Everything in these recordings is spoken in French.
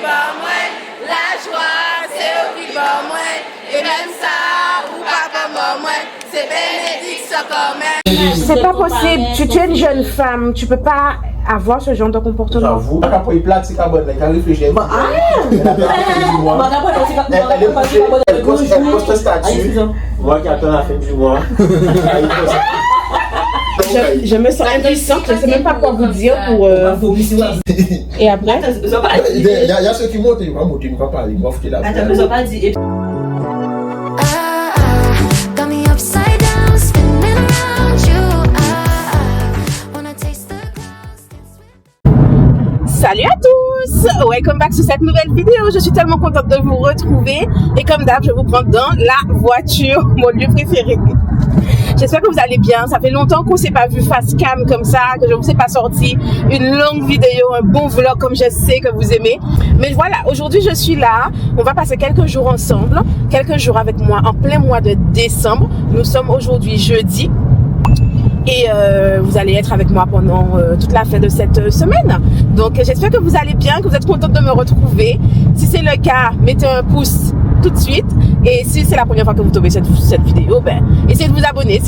bon moi, la joie, c'est eux qui bon moi, et même ça, ou pas comme moi, c'est bénédiction quand même. C'est pas possible, tu es une jeune femme, tu peux pas avoir ce genre de comportement. J'avoue, après il plate, c'est carbone, il a réfléchi. Elle poste un statut, moi qui attends la fin du mois. Je me sens impuissante, je ne sais même pas quoi vous dire pour. Et après Il y a ceux qui montent, ils vont monter, ils vont parler, ils vont foutre la voix. Attends, ils ont pas dit. Salut à tous! Welcome back sur cette nouvelle vidéo. Je suis tellement contente de vous retrouver. Et comme d'hab, je vous prends dans la voiture, mon lieu préféré. J'espère que vous allez bien. Ça fait longtemps qu'on ne s'est pas vu face cam comme ça, que je ne vous ai pas sorti une longue vidéo, un bon vlog comme je sais que vous aimez. Mais voilà, aujourd'hui je suis là. On va passer quelques jours ensemble, quelques jours avec moi en plein mois de décembre. Nous sommes aujourd'hui jeudi. Et vous allez être avec moi pendant toute la fin de cette semaine. Donc j'espère que vous allez bien, que vous êtes contente de me retrouver. Si c'est le cas, mettez un pouce tout de suite. Et si c'est la première fois que vous tombez cette vidéo, ben essayez de vous abonner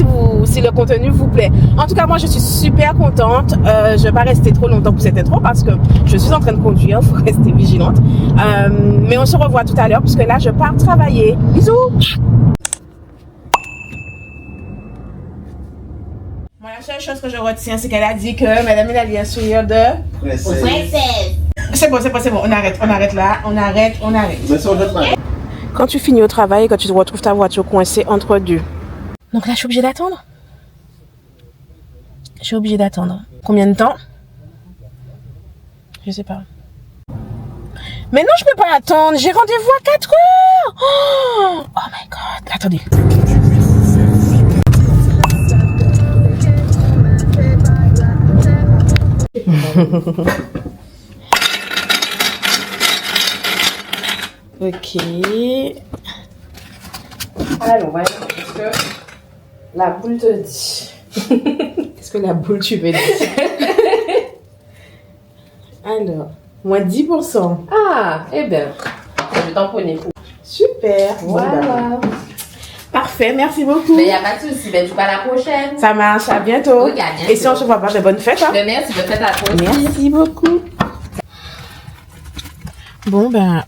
si le contenu vous plaît. En tout cas, moi je suis super contente. Je vais pas rester trop longtemps pour cette intro parce que je suis en train de conduire, il faut rester vigilante. Mais on se revoit tout à l'heure puisque là je pars travailler. Bisous. Moi, la seule chose que je retiens, c'est qu'elle a dit que Madame Mélanie a un sourire de princesse. C'est bon, on arrête là, on arrête. Quand tu finis au travail, quand tu te retrouves ta voiture coincée entre deux. Donc là, je suis obligée d'attendre. Combien de temps? Je sais pas. Mais non, je peux pas attendre. J'ai rendez-vous à 4 heures. Oh my God. Attendez. Ok. Alors, voilà, qu'est-ce que la boule te dit? Qu'est-ce que la boule tu veux dire? Alors, moins 10%. Ah, eh bien, je vais tamponner. Super. Voilà. Bon, bah, parfait, merci beaucoup. Mais il n'y a pas de souci, ben, tu vas à la prochaine. Ça marche, à bientôt. Oui, à bientôt. Et si on se voit pas, de bonnes fêtes. Hein? Mais merci, bonne fête à toi aussi. Merci beaucoup. Bon, ben,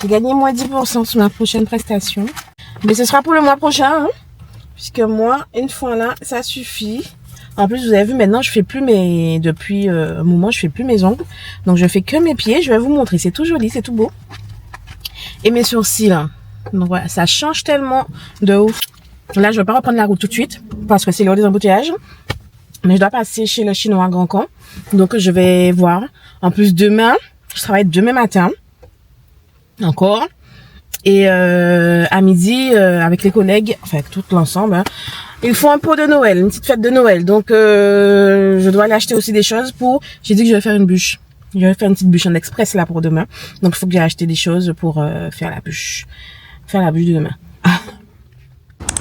j'ai gagné moins 10% sur ma prochaine prestation. Mais ce sera pour le mois prochain, hein, puisque moi, une fois là, ça suffit. En plus, vous avez vu, maintenant, je fais plus depuis un moment, je fais plus mes ongles. Donc, je fais que mes pieds. Je vais vous montrer. C'est tout joli, c'est tout beau. Et mes sourcils, hein. Donc, voilà, ça change tellement de ouf. Là, je vais pas reprendre la route tout de suite, parce que c'est l'heure des embouteillages. Mais je dois passer chez le Chinois à Grand Camp. Donc, je vais voir. En plus, demain, je travaille demain matin. Encore. Et à midi, avec les collègues, enfin avec tout l'ensemble, hein, ils font un pot de Noël, une petite fête de Noël. Donc je dois aller acheter aussi des choses pour... J'ai dit que je vais faire une bûche. Je vais faire une petite bûche en express là pour demain. Donc il faut que j'aille acheter des choses pour faire la bûche. Faire la bûche de demain.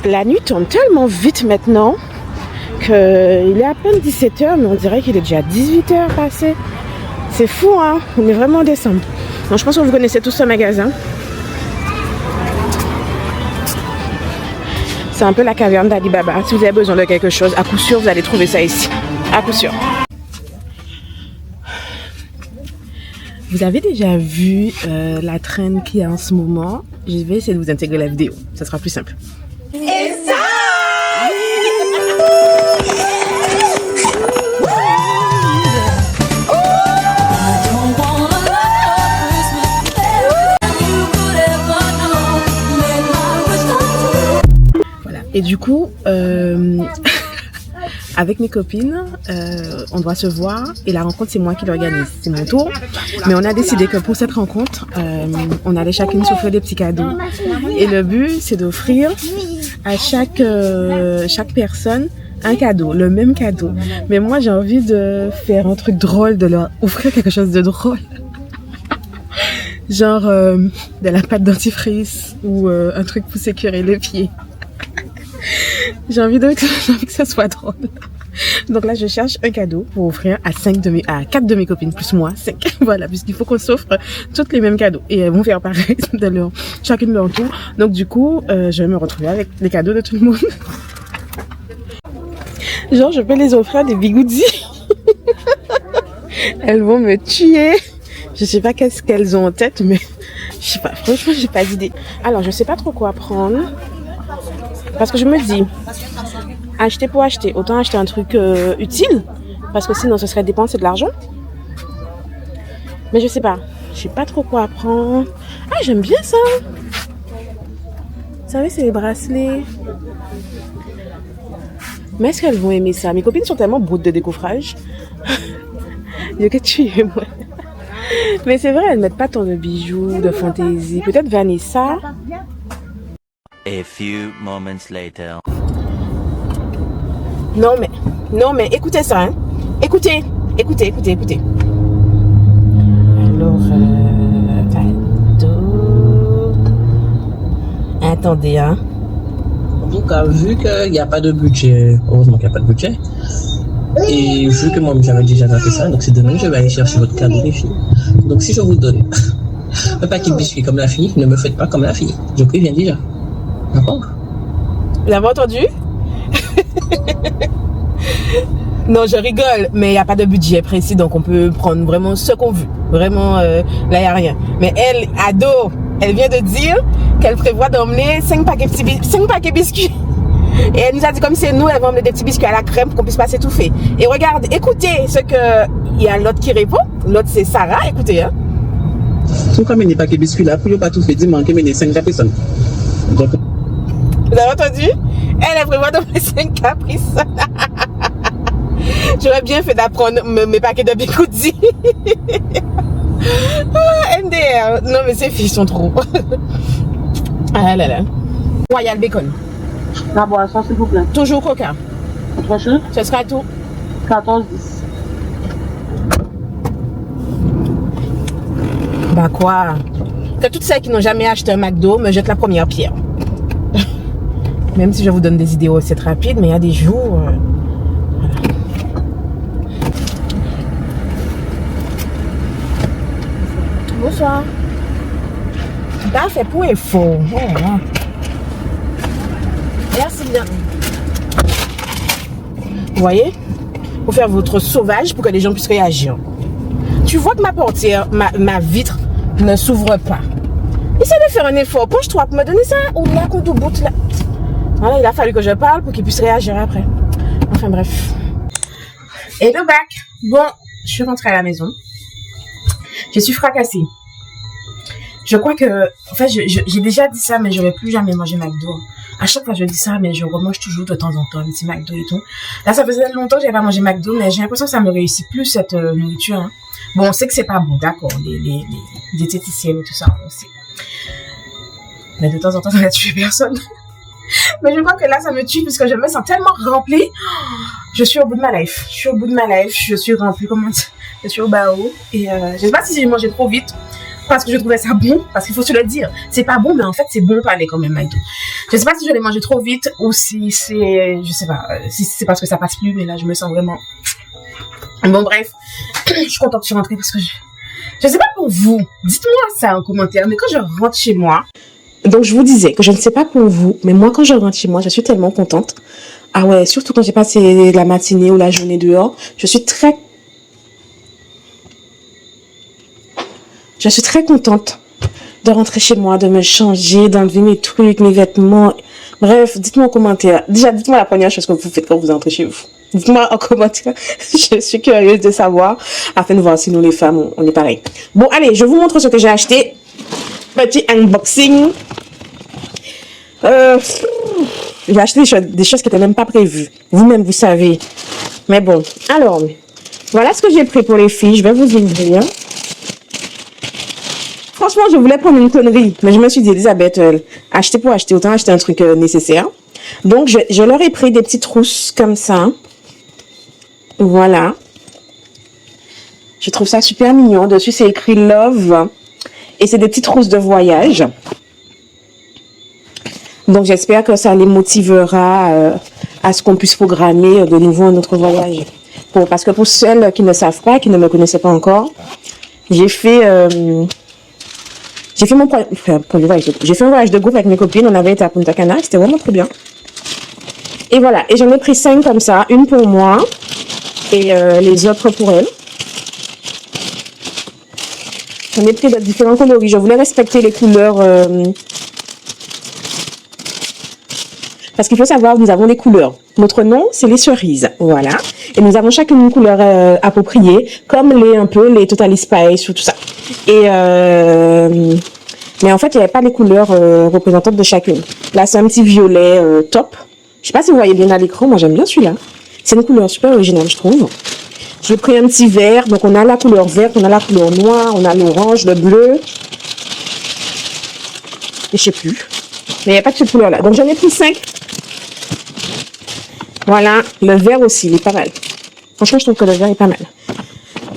La nuit tourne tellement vite maintenant que il est à peine 17h, mais on dirait qu'il est déjà 18h passé. C'est fou, hein. On est vraiment en décembre. Donc je pense que vous connaissez tous ce magasin. C'est un peu la caverne d'Ali Baba. Si vous avez besoin de quelque chose, à coup sûr, vous allez trouver ça ici. À coup sûr. Vous avez déjà vu la trend qu'il y a en ce moment? Je vais essayer de vous intégrer la vidéo. Ça sera plus simple. Et du coup, avec mes copines, on doit se voir et la rencontre c'est moi qui l'organise, c'est mon tour. Mais on a décidé que pour cette rencontre, on allait chacune s'offrir des petits cadeaux. Et le but c'est d'offrir à chaque personne un cadeau, le même cadeau. Mais moi j'ai envie de faire un truc drôle, de leur offrir quelque chose de drôle. Genre de la pâte dentifrice ou un truc pour sécurer les pieds. J'ai envie que ça soit drôle. Donc là, je cherche un cadeau pour offrir à 4 de mes copines, plus moi, 5. Voilà, puisqu'il faut qu'on s'offre toutes les mêmes cadeaux. Et elles vont faire pareil de chacune de leur tour. Donc du coup, je vais me retrouver avec les cadeaux de tout le monde. Genre, je peux les offrir des bigoudis. Elles vont me tuer. Je sais pas qu'est-ce qu'elles ont en tête, mais je sais pas. Franchement, j'ai pas d'idée. Alors, je sais pas trop quoi prendre. Parce que je me dis, acheter pour acheter, autant acheter un truc utile, parce que sinon ce serait dépenser de l'argent. Mais je sais pas trop quoi prendre. Ah, j'aime bien ça. Vous savez, c'est les bracelets. Mais est-ce qu'elles vont aimer ça? Mes copines sont tellement brutes de décoffrage. Il y a que tu es, moi. Mais c'est vrai, elles mettent pas tant de bijoux, de fantaisie. Peut-être Vanessa. A few moments later. Non mais écoutez ça, hein. Écoutez. Alors, attendez, hein. En tout cas, vu qu'il n'y a pas de budget, heureusement qu'il n'y a pas de budget, et vu que moi j'avais déjà fait ça, donc c'est demain je vais aller chercher votre cadeau les filles. Donc si je vous donne un paquet de biscuits comme la fille, ne me faites pas comme la fille. Je préviens déjà. D'accord? Vous avez entendu? Non, je rigole, mais il n'y a pas de budget précis, donc on peut prendre vraiment ce qu'on veut. Vraiment, là, il n'y a rien. Mais elle, ado, elle vient de dire qu'elle prévoit d'emmener 5 paquets biscuits. Et elle nous a dit comme c'est nous, elle va emmener des petits biscuits à la crème pour qu'on puisse pas s'étouffer. Et regarde, écoutez ce que il y a l'autre qui répond. L'autre c'est Sarah, écoutez. Hein. Tout comme il n'est pas que biscuits là, pour ne pas tout faire, dis-moi qu'il y a 5 personnes. Donc... Vous avez entendu? Elle prévoit d'emmener 5 caprices. J'aurais bien fait d'apprendre mes paquets de bigoudis. MDR. Non mais ces filles sont trop. Ah là là. Royal bacon. La boisson, s'il vous plaît. Toujours coca. Autre chose? Ce sera tout. 14,10. Bah quoi? Que toutes celles qui n'ont jamais acheté un McDo me jettent la première pierre. Même si je vous donne des idées recettes rapides, mais il y a des jours... Voilà. Bonsoir. Parfait pour et faux. Oh, ouais. Merci bien. Vous voyez? Pour faire votre sauvage pour que les gens puissent réagir. Tu vois que ma portière, ma vitre ne s'ouvre pas. Essaie de faire un effort. Penche-toi pour me donner ça. Ou là, qu'on tout bout là. Voilà, il a fallu que je parle pour qu'il puisse réagir après. Enfin bref. Hello back. Bon, je suis rentrée à la maison. Je suis fracassée. Je crois que... En fait, j'ai déjà dit ça, mais je ne vais plus jamais manger McDo. À chaque fois, je dis ça, mais je remange toujours de temps en temps un petit McDo et tout. Là, ça faisait longtemps que je n'avais pas mangé McDo, mais j'ai l'impression que ça me réussit plus, cette nourriture. Hein. Bon, on sait que c'est pas bon, d'accord. Les diététiciennes et tout ça, on sait. Mais de temps en temps, ça va tuer personne. Mais je crois que là, ça me tue puisque je me sens tellement remplie. Je suis au bout de ma life. Je suis remplie, comment dire. Je suis au bas haut. Et je sais pas si j'ai mangé trop vite. Parce que je trouvais ça bon. Parce qu'il faut se le dire. C'est pas bon, mais en fait, c'est bon parler quand même, McDo. Je sais pas si je l'ai mangé trop vite ou si c'est... Je sais pas. Si c'est parce que ça passe plus. Mais là, je me sens vraiment... Bon, bref. Je suis contente que je suis rentrée parce que je sais pas pour vous. Dites-moi ça en commentaire. Mais quand je rentre chez moi... Donc, je vous disais que je ne sais pas pour vous, mais moi, quand je rentre chez moi, je suis tellement contente. Ah ouais, surtout quand j'ai passé la matinée ou la journée dehors, je suis très contente de rentrer chez moi, de me changer, d'enlever mes trucs, mes vêtements. Bref, dites-moi en commentaire. Déjà, dites-moi la première chose que vous faites quand vous entrez chez vous. Dites-moi en commentaire. Je suis curieuse de savoir, afin de voir si nous, les femmes, on est pareil. Bon, allez, je vous montre ce que j'ai acheté. Petit unboxing. J'ai acheté des choses qui n'étaient même pas prévues. Vous-même, vous savez. Mais bon, alors, voilà ce que j'ai pris pour les filles. Je vais vous ouvrir. Franchement, je voulais prendre une connerie. Mais je me suis dit, Elisabeth, acheter pour acheter, autant acheter un truc nécessaire. Donc, je leur ai pris des petites trousses comme ça. Voilà. Je trouve ça super mignon. Dessus, c'est écrit Love. Et c'est des petites trousses de voyage. Donc, j'espère que ça les motivera à ce qu'on puisse programmer de nouveau notre voyage. Parce que pour celles qui ne savent pas, qui ne me connaissaient pas encore, j'ai fait mon premier voyage. J'ai fait un voyage de groupe avec mes copines. On avait été à Punta Cana. C'était vraiment très bien. Et voilà. Et j'en ai pris 5 comme ça. Une pour moi et les autres pour elles. J'en ai pris de différents coloris. Je voulais respecter les couleurs. Parce qu'il faut savoir, nous avons des couleurs. Notre nom, c'est les cerises. Voilà. Et nous avons chacune une couleur appropriée, comme les Totally Spice ou tout ça. Et mais en fait, il n'y avait pas les couleurs représentantes de chacune. Là, c'est un petit violet top. Je sais pas si vous voyez bien à l'écran. Moi, j'aime bien celui-là. C'est une couleur super originale, je trouve. J'ai pris un petit vert. Donc, on a la couleur verte, on a la couleur noire, on a l'orange, le bleu. Et je sais plus. Mais il n'y a pas de cette couleur-là. Donc, j'en ai pris 5. Voilà. Le vert aussi, il est pas mal. Franchement, je trouve que le vert est pas mal.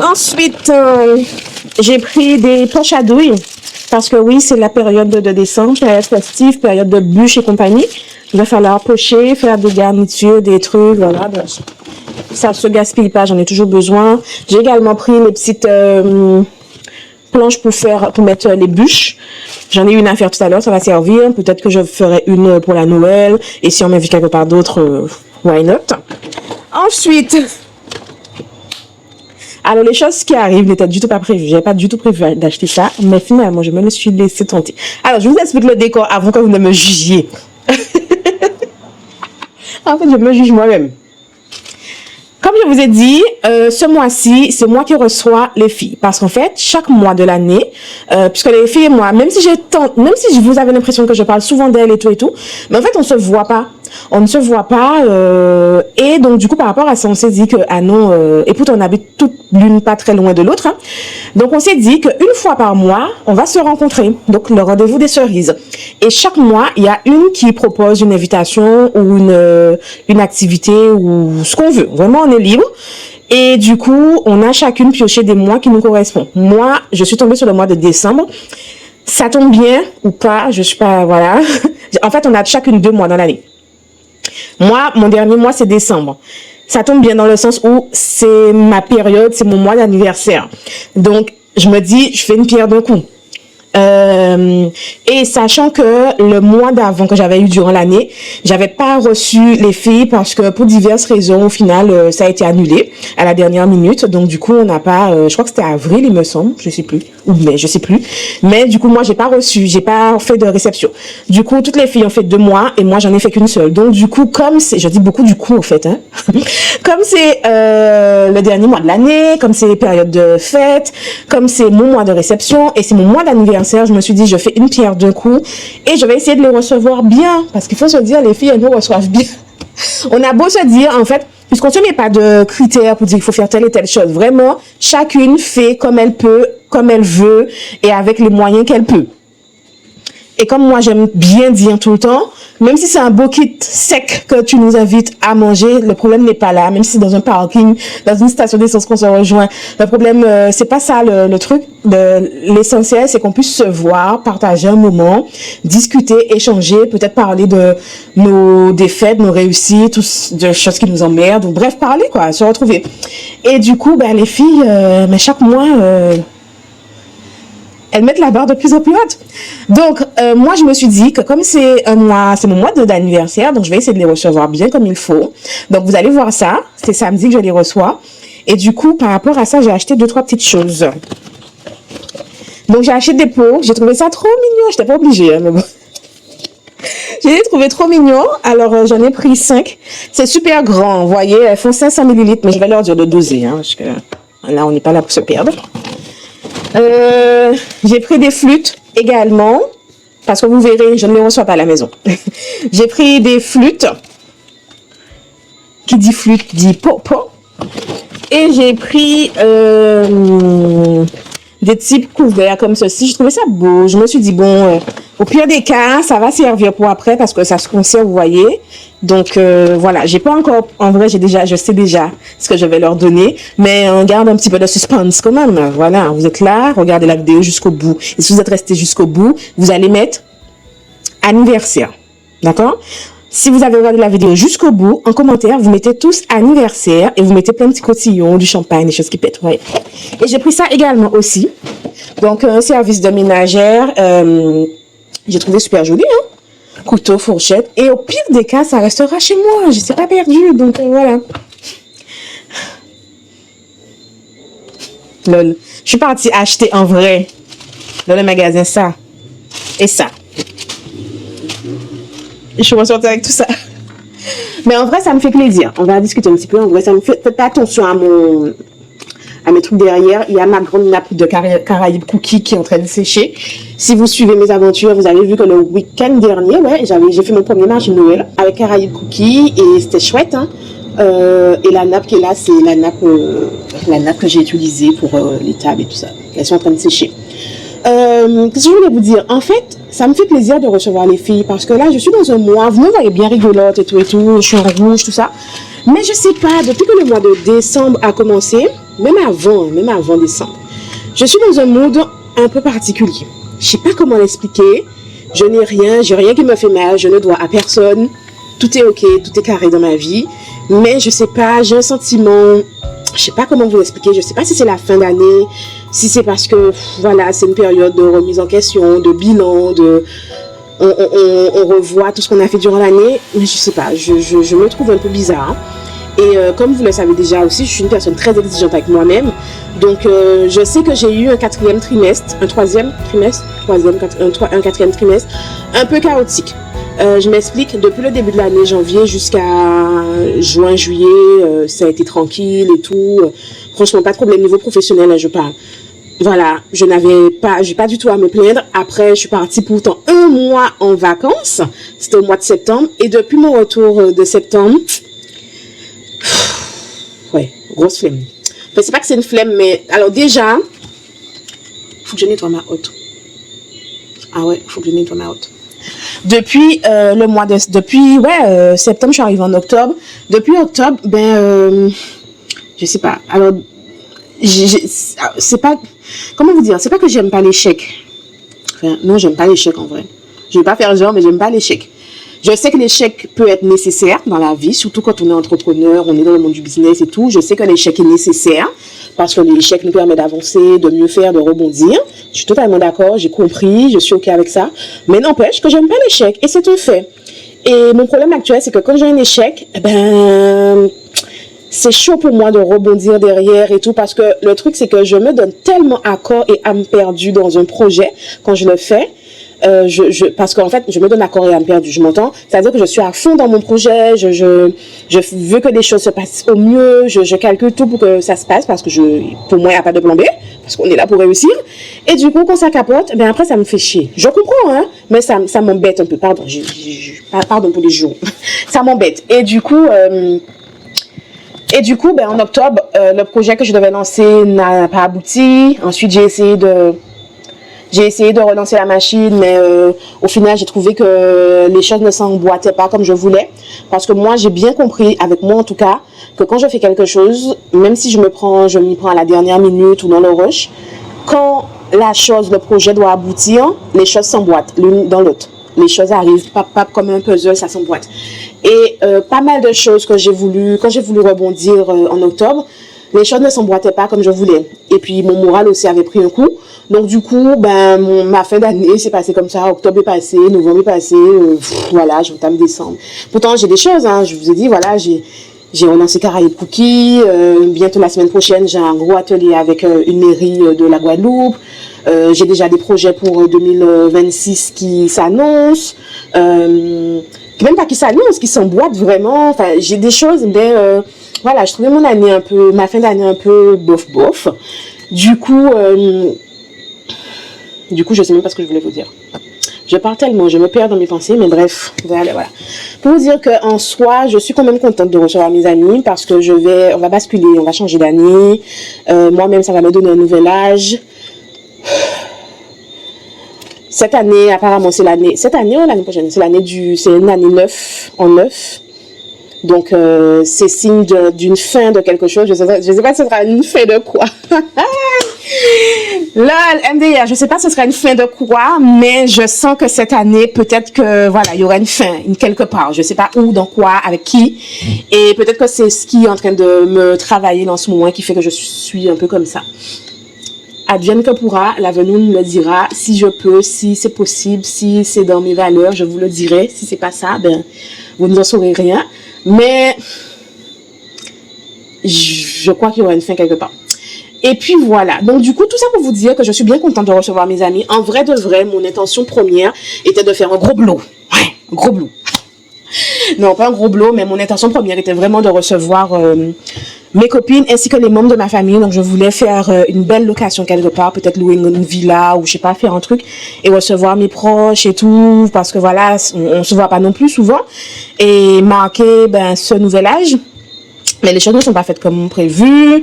Ensuite, j'ai pris des poches à douille. Parce que oui, c'est la période de décembre, période festive, période de bûches et compagnie. Il va falloir pocher, faire des garnitures, des trucs, voilà. Donc, ça se gaspille pas, j'en ai toujours besoin. J'ai également pris les petites planches pour mettre les bûches. J'en ai une à faire tout à l'heure, ça va servir. Peut-être que je ferai une pour la Noël. Et si on m'invite quelque part d'autre, why not? Ensuite, alors les choses qui arrivent n'étaient du tout pas prévues. J'avais pas du tout prévu d'acheter ça, mais finalement, je me suis laissé tenter. Alors, je vous explique le décor avant que vous ne me jugiez. En fait, je me juge moi-même. Comme je vous ai dit, ce mois-ci, c'est moi qui reçois les filles. Parce qu'en fait, chaque mois de l'année, puisque les filles et moi, même si vous avez l'impression que je parle souvent d'elles et tout, mais en fait, on se voit pas. On ne se voit pas. Et donc, du coup, par rapport à ça, on s'est dit que, ah non, et pourtant, on habite toutes l'une pas très loin de l'autre. Hein. Donc, on s'est dit qu'une fois par mois, on va se rencontrer. Donc, le rendez-vous des cerises. Et chaque mois, il y a une qui propose une invitation ou une activité ou ce qu'on veut. Vraiment, on est libre. Et du coup, on a chacune pioché des mois qui nous correspondent. Moi, je suis tombée sur le mois de décembre. Ça tombe bien ou pas, je suis pas, voilà. En fait, on a chacune 2 mois dans l'année. Moi, mon dernier mois, c'est décembre. Ça tombe bien dans le sens où c'est ma période, c'est mon mois d'anniversaire. Donc, je me dis, je fais une pierre d'un coup. Et sachant que le mois d'avant que j'avais eu durant l'année, j'avais pas reçu les filles parce que pour diverses raisons, au final, ça a été annulé à la dernière minute. Donc du coup, on n'a pas, je crois que c'était avril, il me semble, je sais plus, ou mai, je sais plus. Mais du coup, moi, j'ai pas fait de réception. Du coup, toutes les filles ont fait 2 mois et moi, j'en ai fait qu'une seule. Donc du coup, comme c'est, je dis beaucoup du coup, en fait, hein. Comme c'est le dernier mois de l'année, comme c'est les périodes de fête, comme c'est mon mois de réception et c'est mon mois d'anniversaire, je me suis dit, je fais une pierre d'un coup et je vais essayer de les recevoir bien. Parce qu'il faut se dire, les filles, elles nous reçoivent bien. On a beau se dire, en fait, puisqu'on ne se met pas de critères pour dire qu'il faut faire telle et telle chose. Vraiment, chacune fait comme elle peut, comme elle veut et avec les moyens qu'elle peut. Et comme moi, j'aime bien dire tout le temps, même si c'est un beau kit sec que tu nous invites à manger, le problème n'est pas là. Même si c'est dans un parking, dans une station d'essence qu'on se rejoint, le problème, c'est pas ça le truc. L'essentiel, c'est qu'on puisse se voir, partager un moment, discuter, échanger, peut-être parler de nos défaites, nos réussites, de choses qui nous emmerdent, ou bref, parler quoi, se retrouver. Et du coup, ben les filles, mais chaque mois. Elles mettent la barre de plus en plus haute. Donc, moi, je me suis dit que comme c'est mon mois d'anniversaire, donc je vais essayer de les recevoir bien comme il faut. Donc, vous allez voir ça. C'est samedi que je les reçois. Et du coup, par rapport à ça, j'ai acheté 2-3 petites choses. Donc, j'ai acheté des pots. J'ai trouvé ça trop mignon. J'étais pas obligée, hein, mais bon. J'ai trouvé trop mignon. Alors, j'en ai pris 5. C'est super grand. Vous voyez, elles font 500 ml. Mais je vais leur dire de doser, hein, parce que là, on n'est pas là pour se perdre. J'ai pris des flûtes également, parce que vous verrez, je ne les reçois pas à la maison. J'ai pris des flûtes, qui dit flûte dit po-po, et j'ai pris des types couverts comme ceci. Je trouvais ça beau. Je me suis dit, bon, au pire des cas, ça va servir pour après, parce que ça se conserve, vous voyez. Donc, voilà, j'ai pas encore, en vrai, je sais déjà ce que je vais leur donner, mais on garde un petit peu de suspense quand même. Voilà, vous êtes là, regardez la vidéo jusqu'au bout. Et si vous êtes resté jusqu'au bout, vous allez mettre anniversaire. D'accord? Si vous avez regardé la vidéo jusqu'au bout, en commentaire, vous mettez tous anniversaire et vous mettez plein de petits cotillons, du champagne, des choses qui pètent. Ouais. Et j'ai pris ça également aussi. Donc, un service de ménagère. J'ai trouvé super joli, hein. Couteau, fourchette. Et au pire des cas, ça restera chez moi. Je ne serai pas perdue. Donc, voilà. Lol. Je suis partie acheter en vrai dans le magasin ça. Et ça. Et je suis ressortie avec tout ça. Mais en vrai, ça me fait plaisir. On va discuter un petit peu. En vrai, ça me fait... Faites attention à mes trucs derrière. Il y a ma grande nappe de Caraïbes Cookies qui est en train de sécher. Si vous suivez mes aventures, vous avez vu que le week-end dernier, ouais, j'ai fait mon premier marché de Noël avec Caraïbes Cookies et c'était chouette, hein. Et la nappe qui est là, c'est la nappe que j'ai utilisée pour les tables et tout ça. Elles sont en train de sécher. Qu'est-ce que je voulais vous dire? En fait, ça me fait plaisir de recevoir les filles parce que là, je suis dans un mois, vous me voyez bien rigolote et tout, je suis en rouge, tout ça. Mais je sais pas, depuis que le mois de décembre a commencé, même avant décembre, je suis dans un mood un peu particulier. Je sais pas comment l'expliquer. Je n'ai rien, j'ai rien qui me fait mal, je ne dois à personne. Tout est ok, tout est carré dans ma vie. Mais je sais pas, j'ai un sentiment, je sais pas comment vous l'expliquer, je sais pas si c'est la fin d'année, si c'est parce que, voilà, c'est une période de remise en question, de bilan, on revoit tout ce qu'on a fait durant l'année, mais je sais pas, je me trouve un peu bizarre. Et comme vous le savez déjà aussi, je suis une personne très exigeante avec moi-même. Donc, je sais que j'ai eu un quatrième trimestre, un quatrième trimestre, un peu chaotique. Je m'explique, depuis le début de l'année, janvier jusqu'à juin, juillet, ça a été tranquille et tout. Franchement, pas de problème niveau professionnel, là, je parle. Voilà, j'ai pas du tout à me plaindre. Après, je suis partie pourtant un mois en vacances. C'était au mois de septembre. Et depuis mon retour de septembre, ouais, grosse flemme. Enfin, c'est pas que c'est une flemme, mais alors déjà, faut que je nettoie ma hotte. Ah ouais, faut que je nettoie ma hotte. Depuis septembre, je suis arrivée en octobre. Depuis octobre, je sais pas. Alors, c'est pas, comment vous dire, c'est pas que j'aime pas l'échec. Enfin, non, j'aime pas l'échec en vrai. Je vais pas faire genre, mais j'aime pas l'échec. Je sais que l'échec peut être nécessaire dans la vie, surtout quand on est entrepreneur, on est dans le monde du business et tout. Je sais que l'échec est nécessaire parce que l'échec nous permet d'avancer, de mieux faire, de rebondir. Je suis totalement d'accord, j'ai compris, je suis ok avec ça. Mais n'empêche que j'aime pas l'échec et c'est un fait. Et mon problème actuel, c'est que quand j'ai un échec, c'est chaud pour moi de rebondir derrière et tout parce que le truc, c'est que je me donne tellement à corps et âme perdue dans un projet quand je le fais. Parce qu'en fait, je me donne à corps et âme perdue, je m'entends. C'est-à-dire que je suis à fond dans mon projet, je veux que les choses se passent au mieux, je calcule tout pour que ça se passe parce que pour moi, il n'y a pas de plan B, parce qu'on est là pour réussir. Et du coup, quand ça capote, après, ça me fait chier. Je comprends, hein, mais ça m'embête un peu, pardon, pardon pour les jours. Ça m'embête. Et du coup, en octobre, le projet que je devais lancer n'a pas abouti. Ensuite, j'ai essayé de relancer la machine, mais au final, j'ai trouvé que les choses ne s'emboîtaient pas comme je voulais. Parce que moi, j'ai bien compris, avec moi en tout cas, que quand je fais quelque chose, même si je m'y prends à la dernière minute ou dans le rush, quand le projet doit aboutir, les choses s'emboîtent l'une dans l'autre. Les choses arrivent, pas comme un puzzle, ça s'emboîte. Et pas mal de choses quand j'ai voulu rebondir en octobre, les choses ne s'emboîtaient pas comme je voulais. Et puis, mon moral aussi avait pris un coup. Donc, du coup, ma fin d'année s'est passée comme ça. Octobre est passé, novembre est passé. Voilà, j'entame décembre. Pourtant, j'ai des choses, hein. Je vous ai dit, voilà, j'ai relancé Caraïbes Cookies. Bientôt, la semaine prochaine, j'ai un gros atelier avec une mairie de la Guadeloupe. J'ai déjà des projets pour 2026 qui s'annoncent. Même pas qui s'annoncent, qui s'emboîtent vraiment. Enfin, j'ai des choses, voilà, je trouvais ma fin d'année un peu bof. Du coup, je sais même pas ce que je voulais vous dire. Je pars tellement, je me perds dans mes pensées, mais bref, voilà. Pour vous dire qu'en soi, je suis quand même contente de recevoir mes amis parce que on va basculer, on va changer d'année. Moi-même, ça va me donner un nouvel âge. Cette année, apparemment, c'est l'année ou l'année prochaine, c'est une année 9 en 9. Donc, c'est signe d'une fin de quelque chose. Je sais pas si ce sera une fin de quoi. Là, MDR, je sais pas si ce sera une fin de quoi, mais je sens que cette année, peut-être que, voilà, il y aura une fin, quelque part. Je sais pas où, dans quoi, avec qui. Et peut-être que c'est ce qui est en train de me travailler dans ce moment qui fait que je suis un peu comme ça. Advienne que pourra, l'avenir nous le dira. Si je peux, si c'est possible, si c'est dans mes valeurs, je vous le dirai. Si c'est pas ça, ben, vous n'en saurez rien. Mais, je crois qu'il y aura une fin quelque part. Et puis voilà, donc du coup, tout ça pour vous dire que je suis bien contente de recevoir mes amis. En vrai de vrai, mon intention première était de faire un gros blow. Ouais, un gros blow. Non, pas un gros blow, mais mon intention première était vraiment de recevoir mes copines ainsi que les membres de ma famille. Donc je voulais faire une belle location quelque part, peut-être louer une villa ou je sais pas, faire un truc et recevoir mes proches et tout, parce que voilà, on se voit pas non plus souvent. Et marquer ce nouvel âge. Mais les choses ne sont pas faites comme prévu.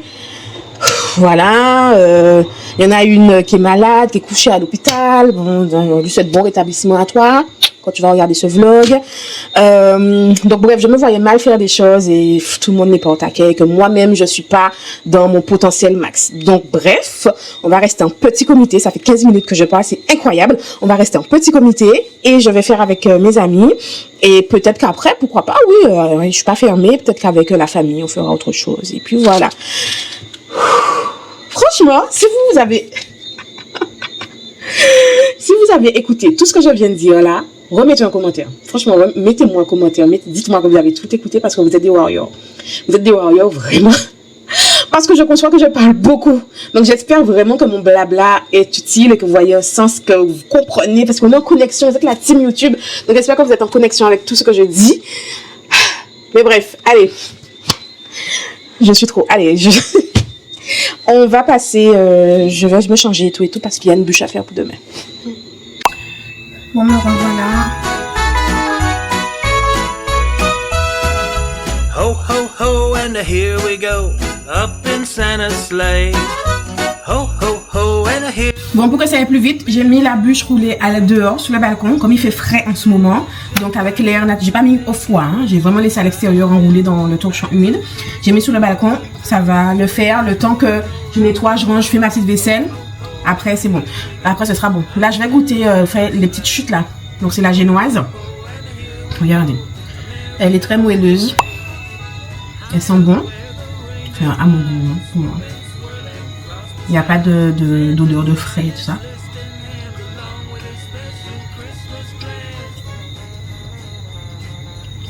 Voilà, y en a une qui est malade, qui est couchée à l'hôpital. Bon, on lui souhaite bon rétablissement à toi quand tu vas regarder ce vlog. Donc bref, je me voyais mal faire des choses et tout le monde n'est pas au taquet et que moi-même je suis pas dans mon potentiel max. Donc bref, on va rester en petit comité. Ça fait 15 minutes que je parle, c'est incroyable. On va rester en petit comité et je vais faire avec mes amis. Et peut-être qu'après, pourquoi pas, oui, je suis pas fermée. Peut-être qu'avec la famille, on fera autre chose. Et puis voilà. Franchement, si vous avez écouté tout ce que je viens de dire là, remettez un commentaire. Franchement, mettez-moi un commentaire. Dites-moi que vous avez tout écouté parce que vous êtes des warriors. Vous êtes des warriors vraiment. Parce que je conçois que je parle beaucoup. Donc j'espère vraiment que mon blabla est utile et que vous voyez un sens, que vous comprenez. Parce qu'on est en connexion, vous êtes la team YouTube. Donc j'espère que vous êtes en connexion avec tout ce que je dis. Mais bref, allez. Je suis trop... Allez, on va passer, je vais me changer et tout parce qu'il y a une bûche à faire pour demain. Bon, me revoilà. Ho, ho, ho, and here we go, up in Santa's sleigh. Ho, ho, ho, and here... Bon, pour que ça aille plus vite, j'ai mis la bûche roulée à la dehors, sur le balcon, comme il fait frais en ce moment. Donc avec l'air, j'ai pas mis au froid, hein, j'ai vraiment laissé à l'extérieur enroulé dans le torchon humide. J'ai mis sur le balcon, ça va le faire le temps que je nettoie, je range, je fais ma petite vaisselle. Après c'est bon, après ce sera bon. Là je vais goûter faire les petites chutes là. Donc c'est la génoise. Regardez, elle est très moelleuse. Elle sent bon. Enfin à mon goût, hein, pour moi. Il n'y a pas d'odeur de frais et tout ça.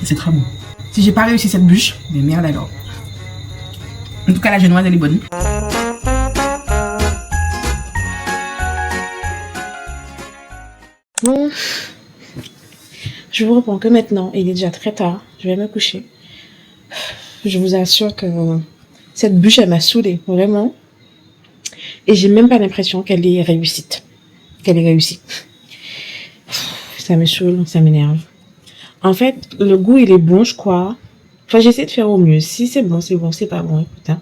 C'est très bon. Si j'ai pas réussi cette bûche, mais merde alors. En tout cas, la génoise, elle est bonne. Bon. Je vous reprends que maintenant. Il est déjà très tard. Je vais me coucher. Je vous assure que cette bûche, elle m'a saoulée. Vraiment. Et j'ai même pas l'impression qu'elle est réussite. Ça me saoule, ça m'énerve. En fait, le goût, il est bon, je crois. Enfin, j'essaie de faire au mieux. Si c'est bon, c'est bon. C'est pas bon, écoute, hein.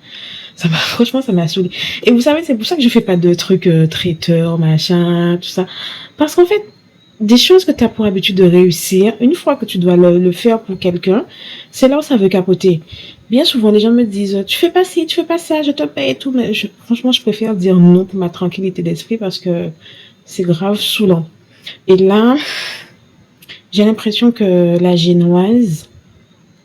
Franchement, ça m'a saoulé. Et vous savez, c'est pour ça que je fais pas de trucs traiteur, machin, tout ça. Parce qu'en fait, des choses que tu as pour habitude de réussir, une fois que tu dois le faire pour quelqu'un, c'est là où ça veut capoter. Bien souvent, les gens me disent, tu fais pas ci, tu fais pas ça, je te paye et tout. Mais franchement, je préfère dire non pour ma tranquillité d'esprit parce que c'est grave saoulant. Et là, j'ai l'impression que la génoise,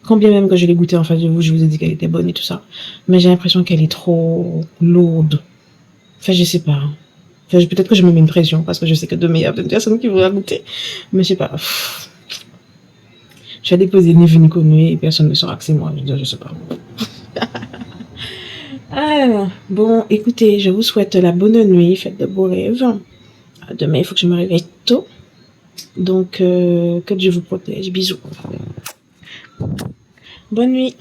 quand bien même que je l'ai goûtée en face de vous, je vous ai dit qu'elle était bonne et tout ça, mais j'ai l'impression qu'elle est trop lourde. Enfin, je sais pas. Enfin, peut-être que je me mets une pression parce que je sais que demain, il y a plein de personnes qui vont la goûter. Mais je sais pas. Je vais déposer ni vu ni connu et personne ne saura que c'est moi. Je sais pas. Alors, bon, écoutez, je vous souhaite la bonne nuit. Faites de beaux rêves. Demain, il faut que je me réveille tôt. Donc, que Dieu vous protège. Bisous. Bonne nuit.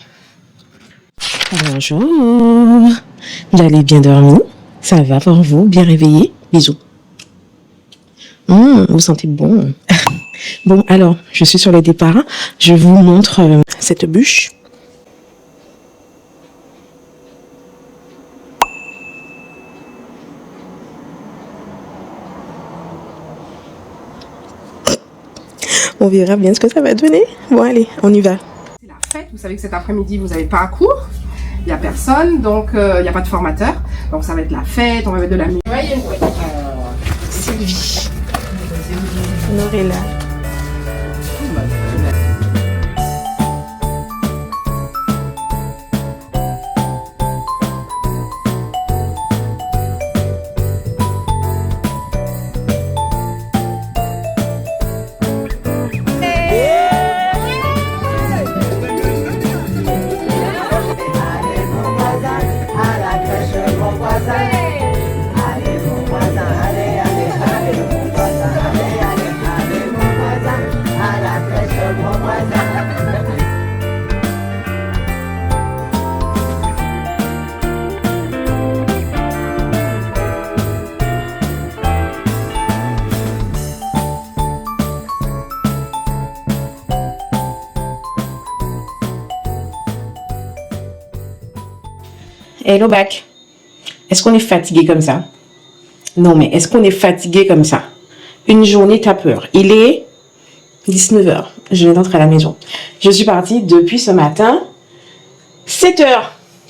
Bonjour. Vous allez bien dormir? Ça va pour vous? Bien réveillé? Bisous. Vous sentez bon. Bon, alors, je suis sur le départ. Je vous montre cette bûche. On verra bien ce que ça va donner. Bon, allez, on y va. C'est la fête. Vous savez que cet après-midi, vous n'avez pas un cours. Il n'y a personne, donc il n'y a pas de formateur. Donc ça va être la fête, on va mettre de la musique. Sylvie. Honoré là. Hello back. Est-ce qu'on est fatigué comme ça? Non, mais est-ce qu'on est fatigué comme ça? Une journée, t'as peur. Il est 19h. Je viens d'entrer à la maison. Je suis partie depuis ce matin. 7h.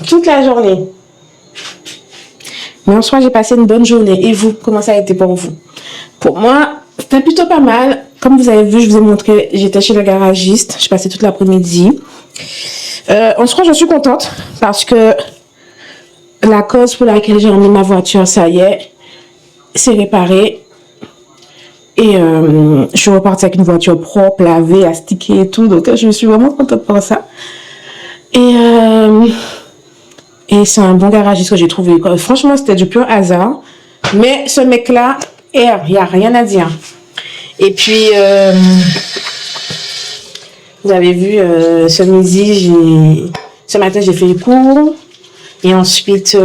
Toute la journée. Mais en soi, j'ai passé une bonne journée. Et vous, comment ça a été pour vous? Pour moi, c'était plutôt pas mal. Comme vous avez vu, je vous ai montré, j'étais chez le garagiste. J'ai passé toute l'après-midi. En soi, je suis contente parce que la cause pour laquelle j'ai remis ma voiture, ça y est, c'est réparé. Et je suis repartie avec une voiture propre, lavée, astiquée et tout. Donc, je suis vraiment contente pour ça. Et c'est un bon garagiste que j'ai trouvé. Franchement, c'était du pur hasard. Mais ce mec-là, il n'y a rien à dire. Et puis, vous avez vu, ce matin, j'ai fait le cours. Et ensuite,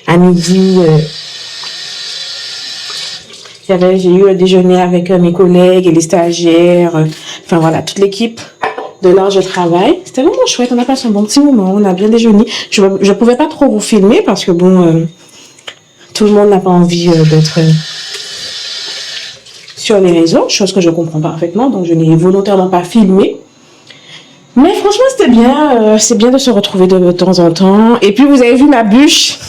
à midi, j'ai eu un déjeuner avec mes collègues et les stagiaires. Enfin voilà, toute l'équipe de là où je travaille. C'était vraiment chouette, on a passé un bon petit moment, on a bien déjeuné. Je ne pouvais pas trop vous filmer parce que bon, tout le monde n'a pas envie d'être sur les réseaux, chose que je comprends parfaitement, donc je n'ai volontairement pas filmé. Mais franchement, c'était bien. C'est bien de se retrouver de temps en temps. Et puis, vous avez vu ma bûche.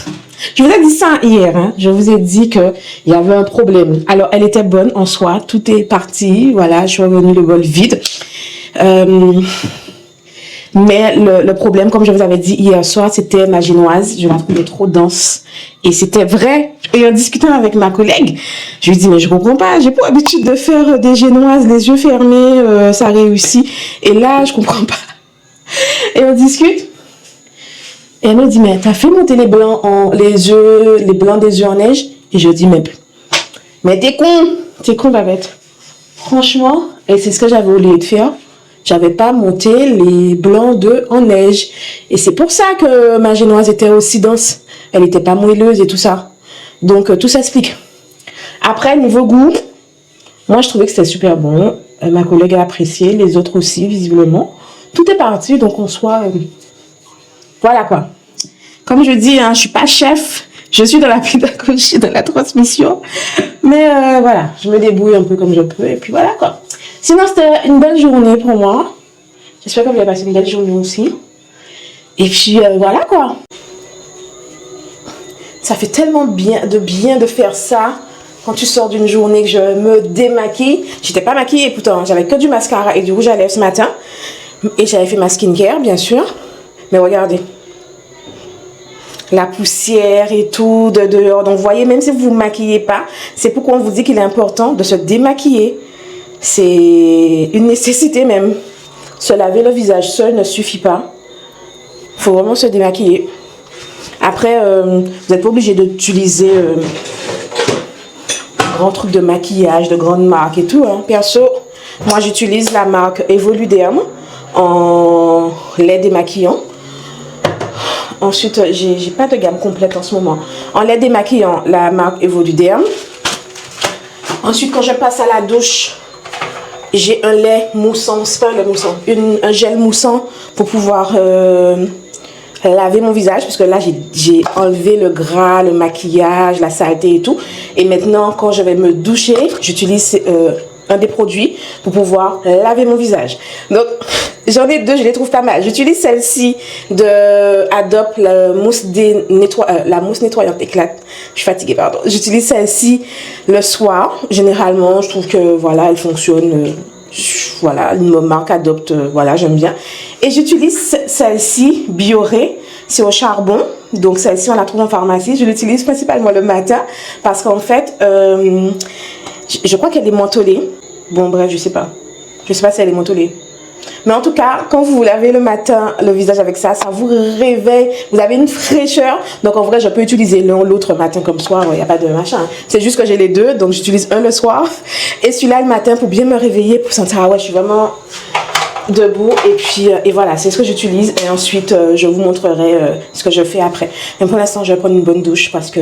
Je vous ai dit ça hier. Hein. Je vous ai dit qu'il y avait un problème. Alors, elle était bonne en soi. Tout est parti. Voilà, je suis revenue le bol vide. Mais le problème, comme je vous avais dit hier soir, c'était ma génoise. Je la trouvais trop dense. Et c'était vrai. Et en discutant avec ma collègue, je lui ai dit, mais je comprends pas. J'ai pas l'habitude de faire des génoises, les yeux fermés, ça réussit. Et là, je comprends pas. Et on discute. Et elle me dit, mais t'as fait monter les blancs les blancs des yeux en neige? Et je dis, mais t'es con, Babette. Franchement, et c'est ce que j'avais oublié de faire. J'avais pas monté les blancs d'œufs en neige. Et c'est pour ça que ma génoise était aussi dense. Elle était pas moelleuse et tout ça. Donc, tout s'explique. Après, niveau goût, moi, je trouvais que c'était super bon. Ma collègue a apprécié, les autres aussi, visiblement. Tout est parti, donc on soit... Voilà quoi. Comme je dis, hein, je suis pas chef. Je suis dans la pédagogie, dans la transmission. Mais voilà, je me débrouille un peu comme je peux. Et puis voilà quoi. Sinon, c'était une belle journée pour moi. J'espère que vous avez passé une belle journée aussi. Et puis voilà quoi. Ça fait tellement bien de faire ça. Quand tu sors d'une journée que je me démaquille. J'étais pas maquillée pourtant. J'avais que du mascara et du rouge à lèvres ce matin. Et j'avais fait ma skincare bien sûr. Mais regardez. La poussière et tout de dehors. Donc vous voyez, même si vous ne vous maquillez pas, c'est pourquoi on vous dit qu'il est important de se démaquiller. C'est une nécessité même. Se laver le visage seul ne suffit pas. Il faut vraiment se démaquiller. Après, vous n'êtes pas obligé d'utiliser un grand truc de maquillage, de grandes marques et tout. Hein. Perso, moi j'utilise la marque Evoluderm en lait démaquillant. Ensuite, j'ai pas de gamme complète en ce moment. En lait démaquillant, la marque Evoluderm. Ensuite, quand je passe à la douche, j'ai un lait moussant, c'est pas un lait moussant, un gel moussant pour pouvoir laver mon visage. Parce que là, j'ai enlevé le gras, le maquillage, la saleté et tout. Et maintenant, quand je vais me doucher, j'utilise un des produits pour pouvoir laver mon visage. Donc, J'en ai deux, je les trouve pas mal. J'utilise celle-ci de Adobe, la mousse nettoyante éclate. Je suis fatiguée, pardon. J'utilise celle-ci le soir. Généralement, je trouve que voilà, elle fonctionne. Voilà, une marque Adobe, voilà, j'aime bien. Et j'utilise celle-ci, Bioré, c'est au charbon. Donc celle-ci, on la trouve en pharmacie. Je l'utilise principalement le matin parce qu'en fait, je crois qu'elle est mentholée. Bon, bref, je sais pas. Je sais pas si elle est mentholée. Mais en tout cas, quand vous vous lavez le matin le visage avec ça, ça vous réveille, vous avez une fraîcheur. Donc en vrai, je peux utiliser l'un ou l'autre matin comme soir, il n'y a pas de machin. C'est juste que j'ai les deux, donc j'utilise un le soir et celui-là le matin pour bien me réveiller, pour sentir, ah ouais, je suis vraiment debout. Et puis, et voilà, c'est ce que j'utilise. Et ensuite, je vous montrerai ce que je fais après. Mais pour l'instant, je vais prendre une bonne douche parce que...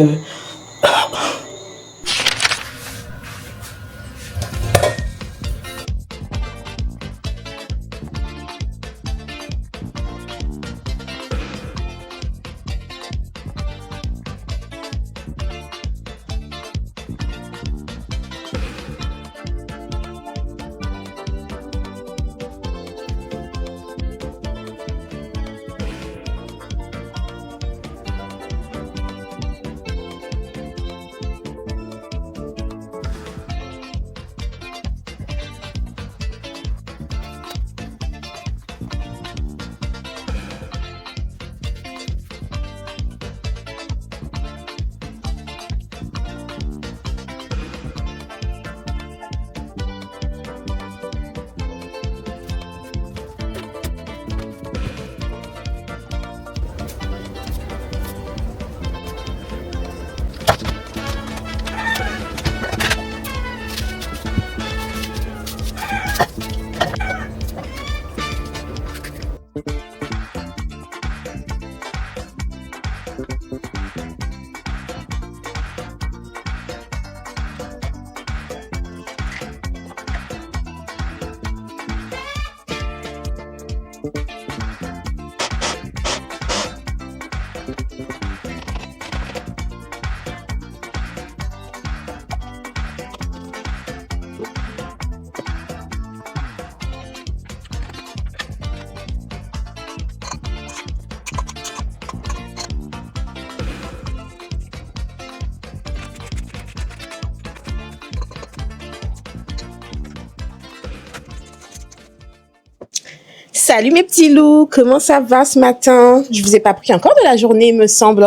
Salut mes petits loups, comment ça va ce matin? Je vous ai pas pris encore de la journée, il me semble.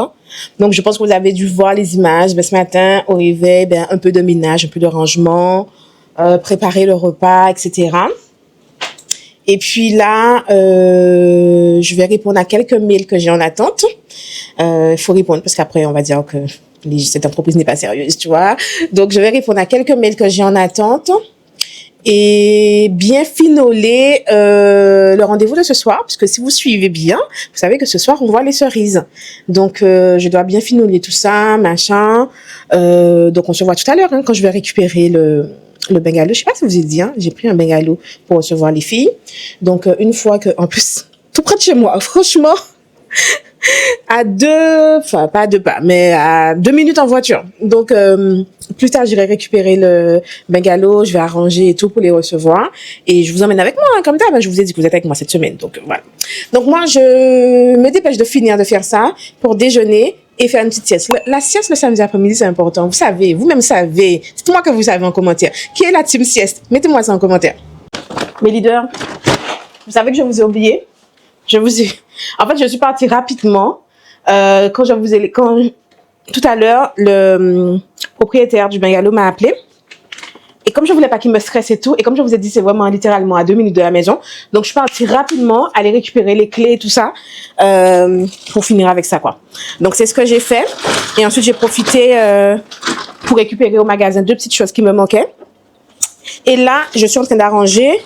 Donc je pense que vous avez dû voir les images. Ce matin, au réveil, un peu de ménage, un peu de rangement, préparer le repas, etc. Et puis là, je vais répondre à quelques mails que j'ai en attente. Il faut répondre parce qu'après, on va dire que cette entreprise n'est pas sérieuse, tu vois. Donc je vais répondre à quelques mails que j'ai en attente. Et bien finoler le rendez-vous de ce soir, parce que si vous suivez bien, vous savez que ce soir on voit les cerises. Donc je dois bien finoler tout ça, machin. Donc on se voit tout à l'heure quand je vais récupérer le bungalow. Je sais pas si vous avez dit, j'ai pris un bungalow pour recevoir les filles. Donc une fois que, en plus, tout près de chez moi, franchement. À pas à 2 pas, mais à 2 minutes en voiture. Donc, plus tard, j'irai récupérer le bungalow, je vais arranger et tout pour les recevoir. Et je vous emmène avec moi, comme ça. Je vous ai dit que vous êtes avec moi cette semaine. Donc, voilà. Donc, moi, je me dépêche de finir de faire ça pour déjeuner et faire une petite sieste. La sieste le samedi après-midi, c'est important. Vous savez, vous-même savez. Dites-moi que vous savez en commentaire. Qui est la team sieste? Mettez-moi ça en commentaire. Mes leaders, vous savez que je vous ai oublié. En fait, je suis partie rapidement quand tout à l'heure, le propriétaire du bungalow m'a appelé. Et comme je voulais pas qu'il me stresse et tout, et comme je vous ai dit, c'est vraiment littéralement à 2 minutes de la maison. Donc, je suis partie rapidement aller récupérer les clés et tout ça pour finir avec ça, quoi. Donc, c'est ce que j'ai fait. Et ensuite, j'ai profité pour récupérer au magasin 2 petites choses qui me manquaient. Et là, je suis en train d'arranger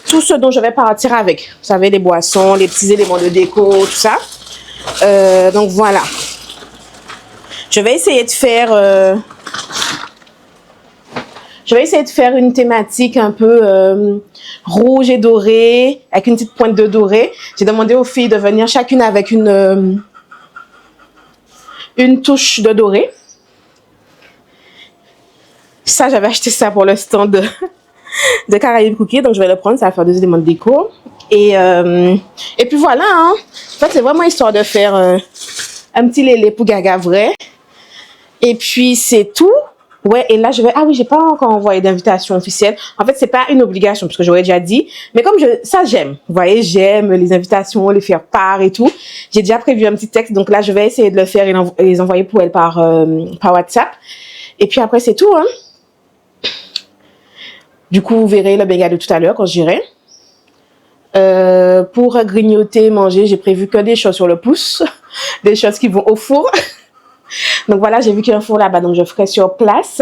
tout ce dont je vais partir avec. Vous savez, les boissons, les petits éléments de déco, tout ça. Donc, voilà. Je vais essayer de faire une thématique un peu rouge et doré, avec une petite pointe de doré. J'ai demandé aux filles de venir chacune avec une touche de doré. Ça, j'avais acheté ça pour le stand de Caraïbes Cookies, donc je vais le prendre, ça va faire 2 éléments de déco. Et puis voilà, hein. En fait, c'est vraiment histoire de faire un petit lélé pour Gaga vrai. Et puis, c'est tout. Ouais, et là, ah oui, j'ai pas encore envoyé d'invitation officielle. En fait, c'est pas une obligation, parce que j'aurais déjà dit. Mais comme ça, j'aime. Vous voyez, j'aime les invitations, les faire part et tout. J'ai déjà prévu un petit texte. Donc là, je vais essayer de le faire et les envoyer pour elle par WhatsApp. Et puis après, c'est tout, hein. Du coup, vous verrez le bengalo tout à l'heure quand j'irai. Pour grignoter, manger, j'ai prévu que des choses sur le pouce. Des choses qui vont au four. Donc voilà, j'ai vu qu'il y a un four là-bas, donc je ferai sur place.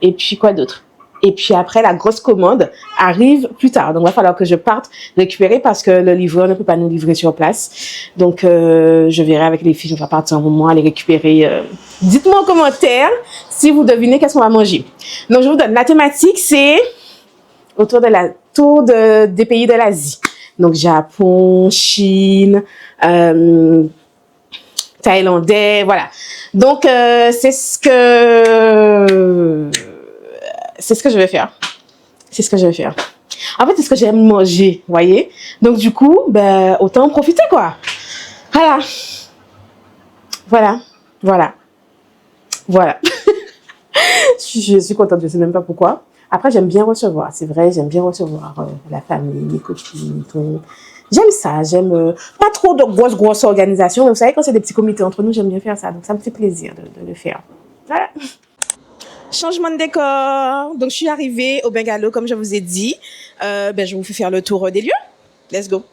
Et puis quoi d'autre? Et puis après, la grosse commande arrive plus tard. Donc il va falloir que je parte récupérer parce que le livreur ne peut pas nous livrer sur place. Donc je verrai avec les filles, on va partir un moment aller récupérer. Dites-moi en commentaire si vous devinez qu'est-ce qu'on va manger. Donc je vous donne la thématique, c'est autour de des pays de l'Asie. Donc Japon, Chine, thaïlandais, voilà. Donc c'est ce que je vais faire. C'est ce que je vais faire. En fait, c'est ce que j'aime manger, voyez. Donc du coup, ben autant en profiter quoi. Voilà. Voilà. Voilà. Voilà. je suis contente, je sais même pas pourquoi. Après, j'aime bien recevoir, c'est vrai, j'aime bien recevoir la famille, les copines, tout. J'aime ça, j'aime pas trop de grosses organisations, mais vous savez, quand c'est des petits comités entre nous, j'aime bien faire ça, donc ça me fait plaisir de le faire. Voilà. Changement de décor, donc je suis arrivée au bungalow, comme je vous ai dit. Je vous fais faire le tour des lieux. Let's go.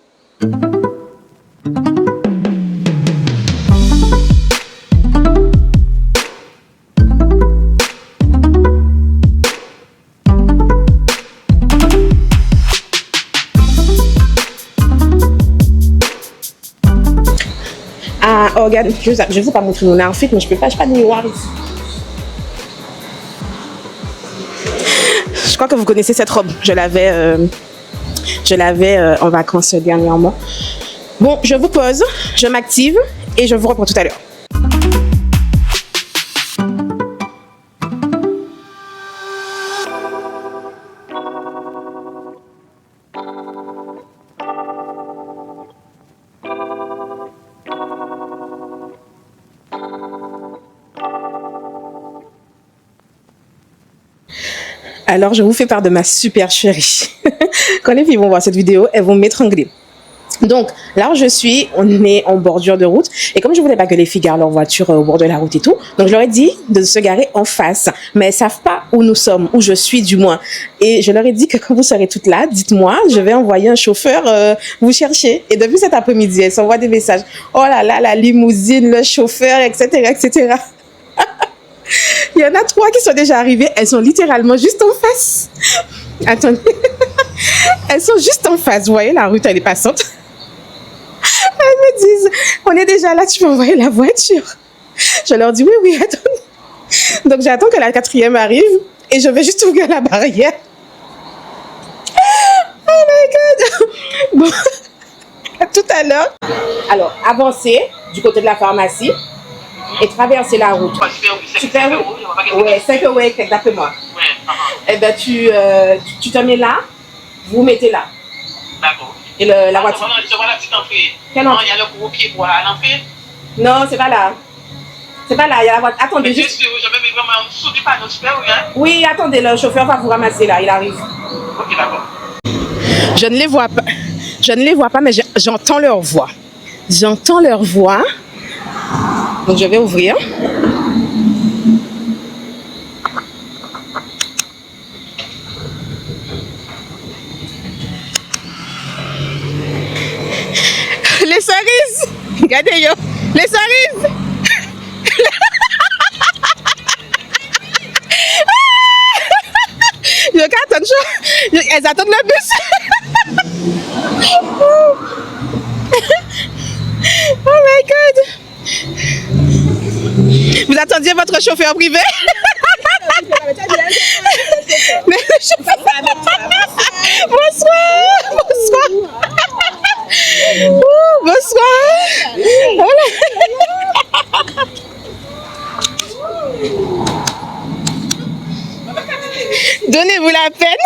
Regarde, je ne vous pas montrer mon outfit, mais je peux pas de miroir ici. Je crois que vous connaissez cette robe. Je l'avais en vacances dernièrement. Bon, je vous pose, je m'active et je vous reprends tout à l'heure. Alors, je vous fais part de ma super chérie. Quand les filles vont voir cette vidéo, elles vont m'étrangler. Donc, là où je suis, on est en bordure de route. Et comme je voulais pas que les filles gardent leur voiture au bord de la route et tout, donc je leur ai dit de se garer en face. Mais elles savent pas où nous sommes, où je suis du moins. Et je leur ai dit que quand vous serez toutes là, dites-moi, je vais envoyer un chauffeur vous chercher. Et depuis cet après-midi, elles s'envoient des messages. Oh là là, la limousine, le chauffeur, etc., etc. Il y en a 3 qui sont déjà arrivées. Elles sont littéralement juste en face. Attendez. Elles sont juste en face. Vous voyez, la route, elle est passante. Elles me disent, on est déjà là, tu peux envoyer la voiture. Je leur dis, oui, attendez. Donc, j'attends que la 4e arrive et je vais juste ouvrir la barrière. Oh my God. Bon, à tout à l'heure. Alors, avancez du côté de la pharmacie. Et traverser la route. Super route. Ouais, 5 euros, exactement. Et ben tu te mets là, vous mettez là. D'accord. Et la voiture. Je vois la petite entrée. Quelle Non, entrée? il y a le gros pied pour à l'entrée. Non, c'est pas là. C'est pas là, il y a la voiture. Attendez, Mais juste. je vais vraiment en dessous du panneau super ou rien? Oui, attendez, le chauffeur va vous ramasser là, il arrive. Ok, d'accord. Je ne les vois pas. Je ne les vois pas, mais j'entends leur voix. J'entends leur voix. Donc je vais ouvrir. Les cerises. Regardez yo. Les cerises. Yo, elles attendent le bus. Oh my God. Vous attendiez votre chauffeur privé? Bonsoir. Bonsoir. Bonsoir. Donnez-vous la peine.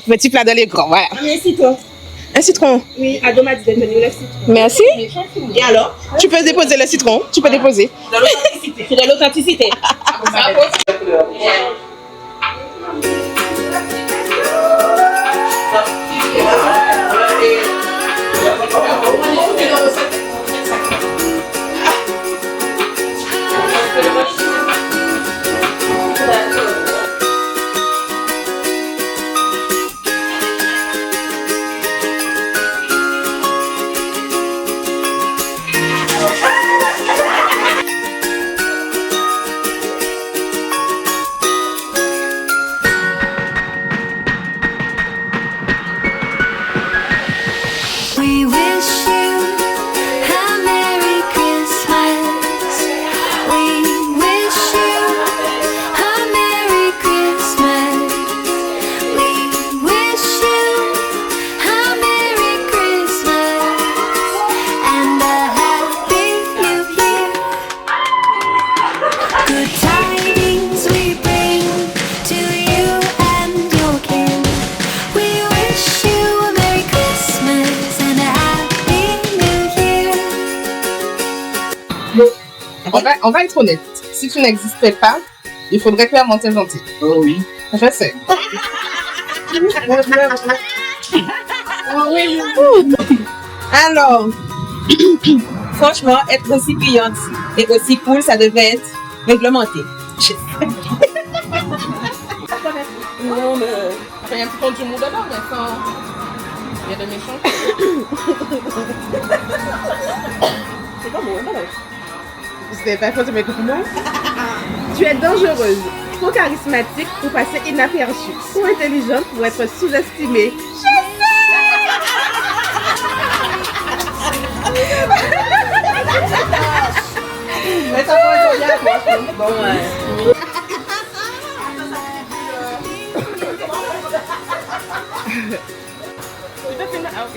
Petit plat dans les grands, voilà. Un citron. Un citron. Oui, Ado m'a dit de donner le citron. Merci. Et alors? Tu peux déposer le citron. Tu peux déposer. De l'authenticité. C'est de l'authenticité. We wish you a Merry Christmas. We wish you a Merry Christmas. We wish you a Merry Christmas and a Happy New Year. Good tidings we bring to you and your kin. We wish you a Merry Christmas and a Happy New Year. On va être honnête. Si tu n'existais pas, il faudrait clairement t'inventer. Oh oui. Je sais. Alors, Franchement, être aussi brillante et aussi cool, ça devait être réglementé. non, mais... il y a un petit peu d'humour dedans, mais sans... Il y a de méchants. C'est pas bon, hein, c'était pas faux de mes compliments. Tu es dangereuse, trop charismatique pour passer inaperçue, trop intelligente pour être sous-estimée. Mais ça peut être bien, quoi. Bon, ouais. Tu peux filmer? Ah, ok.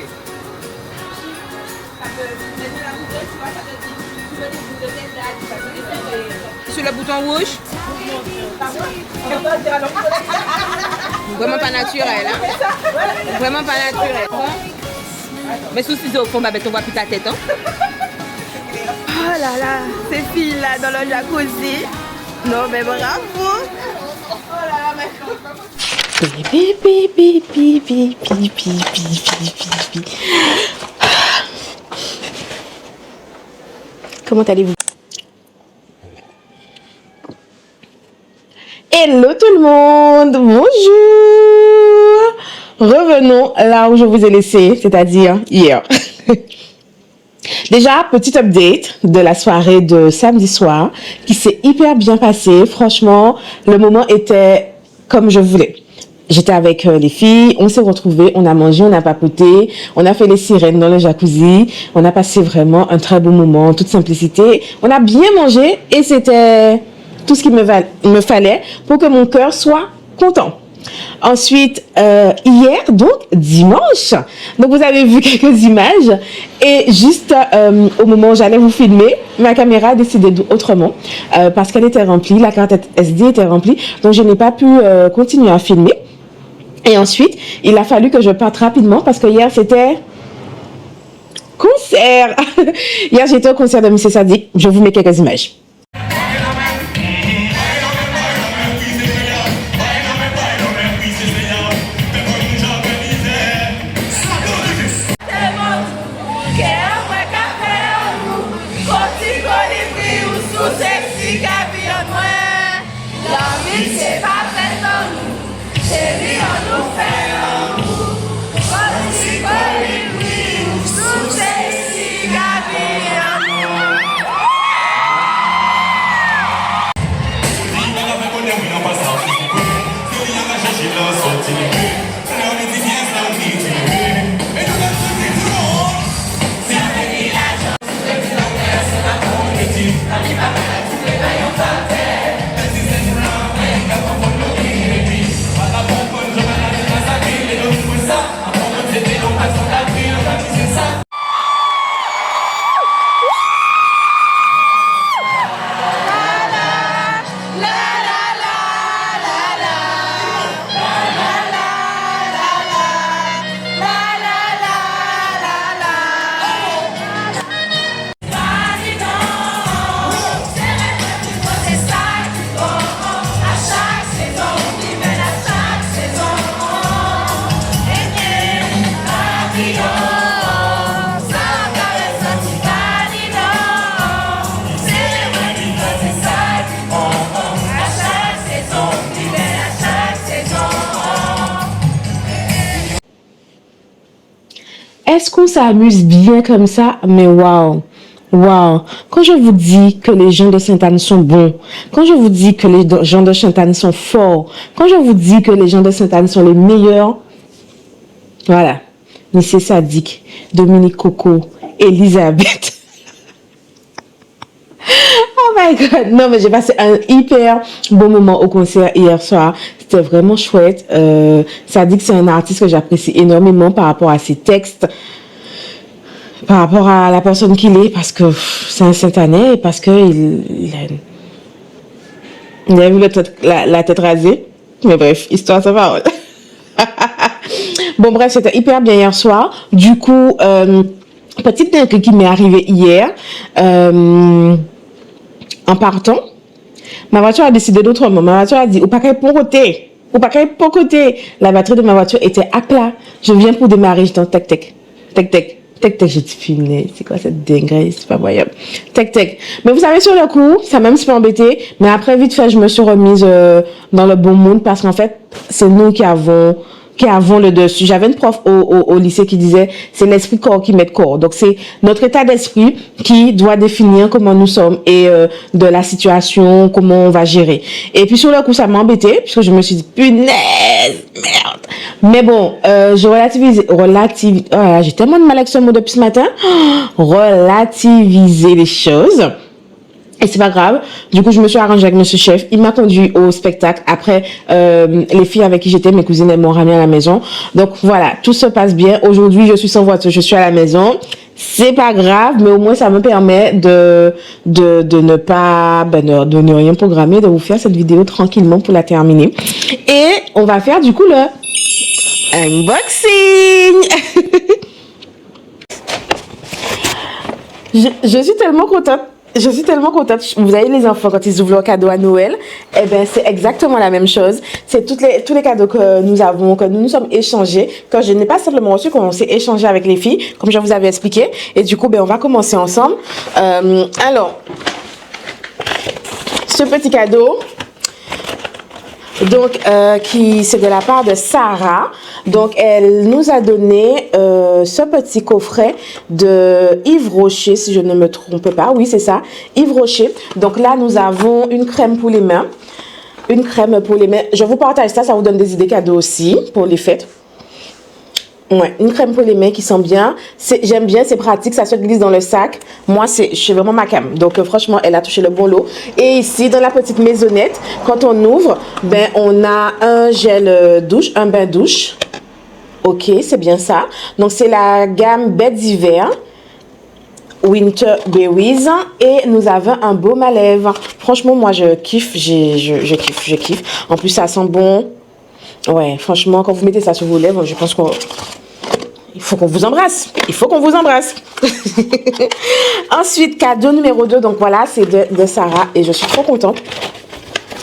Sur le bouton rouge. Vraiment pas naturel, hein? Vraiment pas naturel. Mais sous ciseaux au fond, bah, on voit plus ta tête, hein? Oh là là, ces filles-là dans le jacuzzi. Non, mais bravo. Comment allez-vous? Hello tout le monde, bonjour. Revenons là où je vous ai laissé, c'est-à-dire hier. Déjà, petit update de la soirée de samedi soir qui s'est hyper bien passée. Franchement, le moment était comme je voulais. J'étais avec les filles, on s'est retrouvés, on a mangé, on a papoté, on a fait les sirènes dans le jacuzzi. On a passé vraiment un très beau moment, en toute simplicité. On a bien mangé et c'était tout ce qu'il me fallait pour que mon cœur soit content. Ensuite, hier, donc dimanche, donc vous avez vu quelques images et juste au moment où j'allais vous filmer, ma caméra a décidé autrement parce qu'elle était remplie, la carte SD était remplie, donc je n'ai pas pu continuer à filmer. Et ensuite, il a fallu que je parte rapidement parce que hier c'était concert. Hier j'étais au concert de Mr Sadiq, je vous mets quelques images. est-ce qu'on s'amuse bien comme ça? Mais waouh! Waouh! Quand je vous dis que les gens de Sainte-Anne sont bons, quand je vous dis que les gens de Sainte-Anne sont forts, quand je vous dis que les gens de Sainte-Anne sont les meilleurs, voilà. Missy Sadik, Dominique Coco, Elisabeth. Oh my God! Non, mais j'ai passé un hyper bon moment au concert hier soir. C'était vraiment chouette. Sadik, c'est un artiste que j'apprécie énormément par rapport à ses textes, par rapport à la personne qu'il est, parce que c'est un Saint-Anais et parce que il a vu la tête rasée. Mais bref, histoire sans parole. Bon, bref, c'était hyper bien hier soir. Du coup, petite truc qui m'est arrivé hier, en partant, ma voiture a décidé d'autrement. Ma voiture a dit, ou pas qu'elle pour côté. La batterie de ma voiture était à plat. Je viens pour démarrer, j'étais en tec-tec. J'ai dit, punaise, c'est quoi cette dinguerie, c'est pas voyable. Tec. Mais vous savez, sur le coup, ça m'a un petit peu embêté, mais après, vite fait, je me suis remise dans le bon mood parce qu'en fait, c'est nous qui avons le dessus. J'avais une prof au lycée qui disait, c'est l'esprit corps qui met corps. Donc, c'est notre état d'esprit qui doit définir comment nous sommes et de la situation, comment on va gérer. Et puis, sur le coup, ça m'a embêté puisque je me suis dit, punaise, merde. Mais bon, je relativise, oh là là, j'ai tellement de mal avec ce mot depuis ce matin. Relativiser les choses. Et c'est pas grave. Du coup, je me suis arrangée avec monsieur chef. Il m'a conduit au spectacle. Après, les filles avec qui j'étais, mes cousines, elles m'ont ramené à la maison. Donc voilà, tout se passe bien. Aujourd'hui, je suis sans voiture, je suis à la maison. C'est pas grave, mais au moins ça me permet de ne pas, de ne rien programmer, de vous faire cette vidéo tranquillement pour la terminer. Et on va faire du coup le unboxing. Je suis tellement contente. Vous avez les enfants quand ils ouvrent leur cadeau à Noël. Eh ben, c'est exactement la même chose. C'est tous les cadeaux que nous avons, que nous sommes échangés, que je n'ai pas simplement reçu, qu'on s'est échangé avec les filles, comme je vous avais expliqué. Et du coup, ben, on va commencer ensemble. Alors, ce petit cadeau, donc, c'est de la part de Sarah. Donc, elle nous a donné ce petit coffret de Yves Rocher, si je ne me trompe pas. Oui, c'est ça, Yves Rocher. Donc là, nous avons une crème pour les mains. Une crème pour les mains. Je vous partage ça, ça vous donne des idées cadeaux aussi pour les fêtes. Ouais, une crème pour les mains qui sent bien. J'aime bien, c'est pratique, ça se glisse dans le sac. Moi, je suis vraiment ma cam. Donc, franchement, elle a touché le bon lot. Et ici, dans la petite maisonnette, quand on ouvre, ben, on a un gel douche, un bain douche. Ok, c'est bien ça. Donc, c'est la gamme Bête d'hiver. Winter Berries. Et nous avons un baume à lèvres. Franchement, moi, je kiffe. Je kiffe. En plus, ça sent bon. Ouais, franchement, quand vous mettez ça sur vos lèvres, je pense il faut qu'on vous embrasse. Ensuite, cadeau numéro 2. Donc voilà, c'est de Sarah. Et je suis trop contente.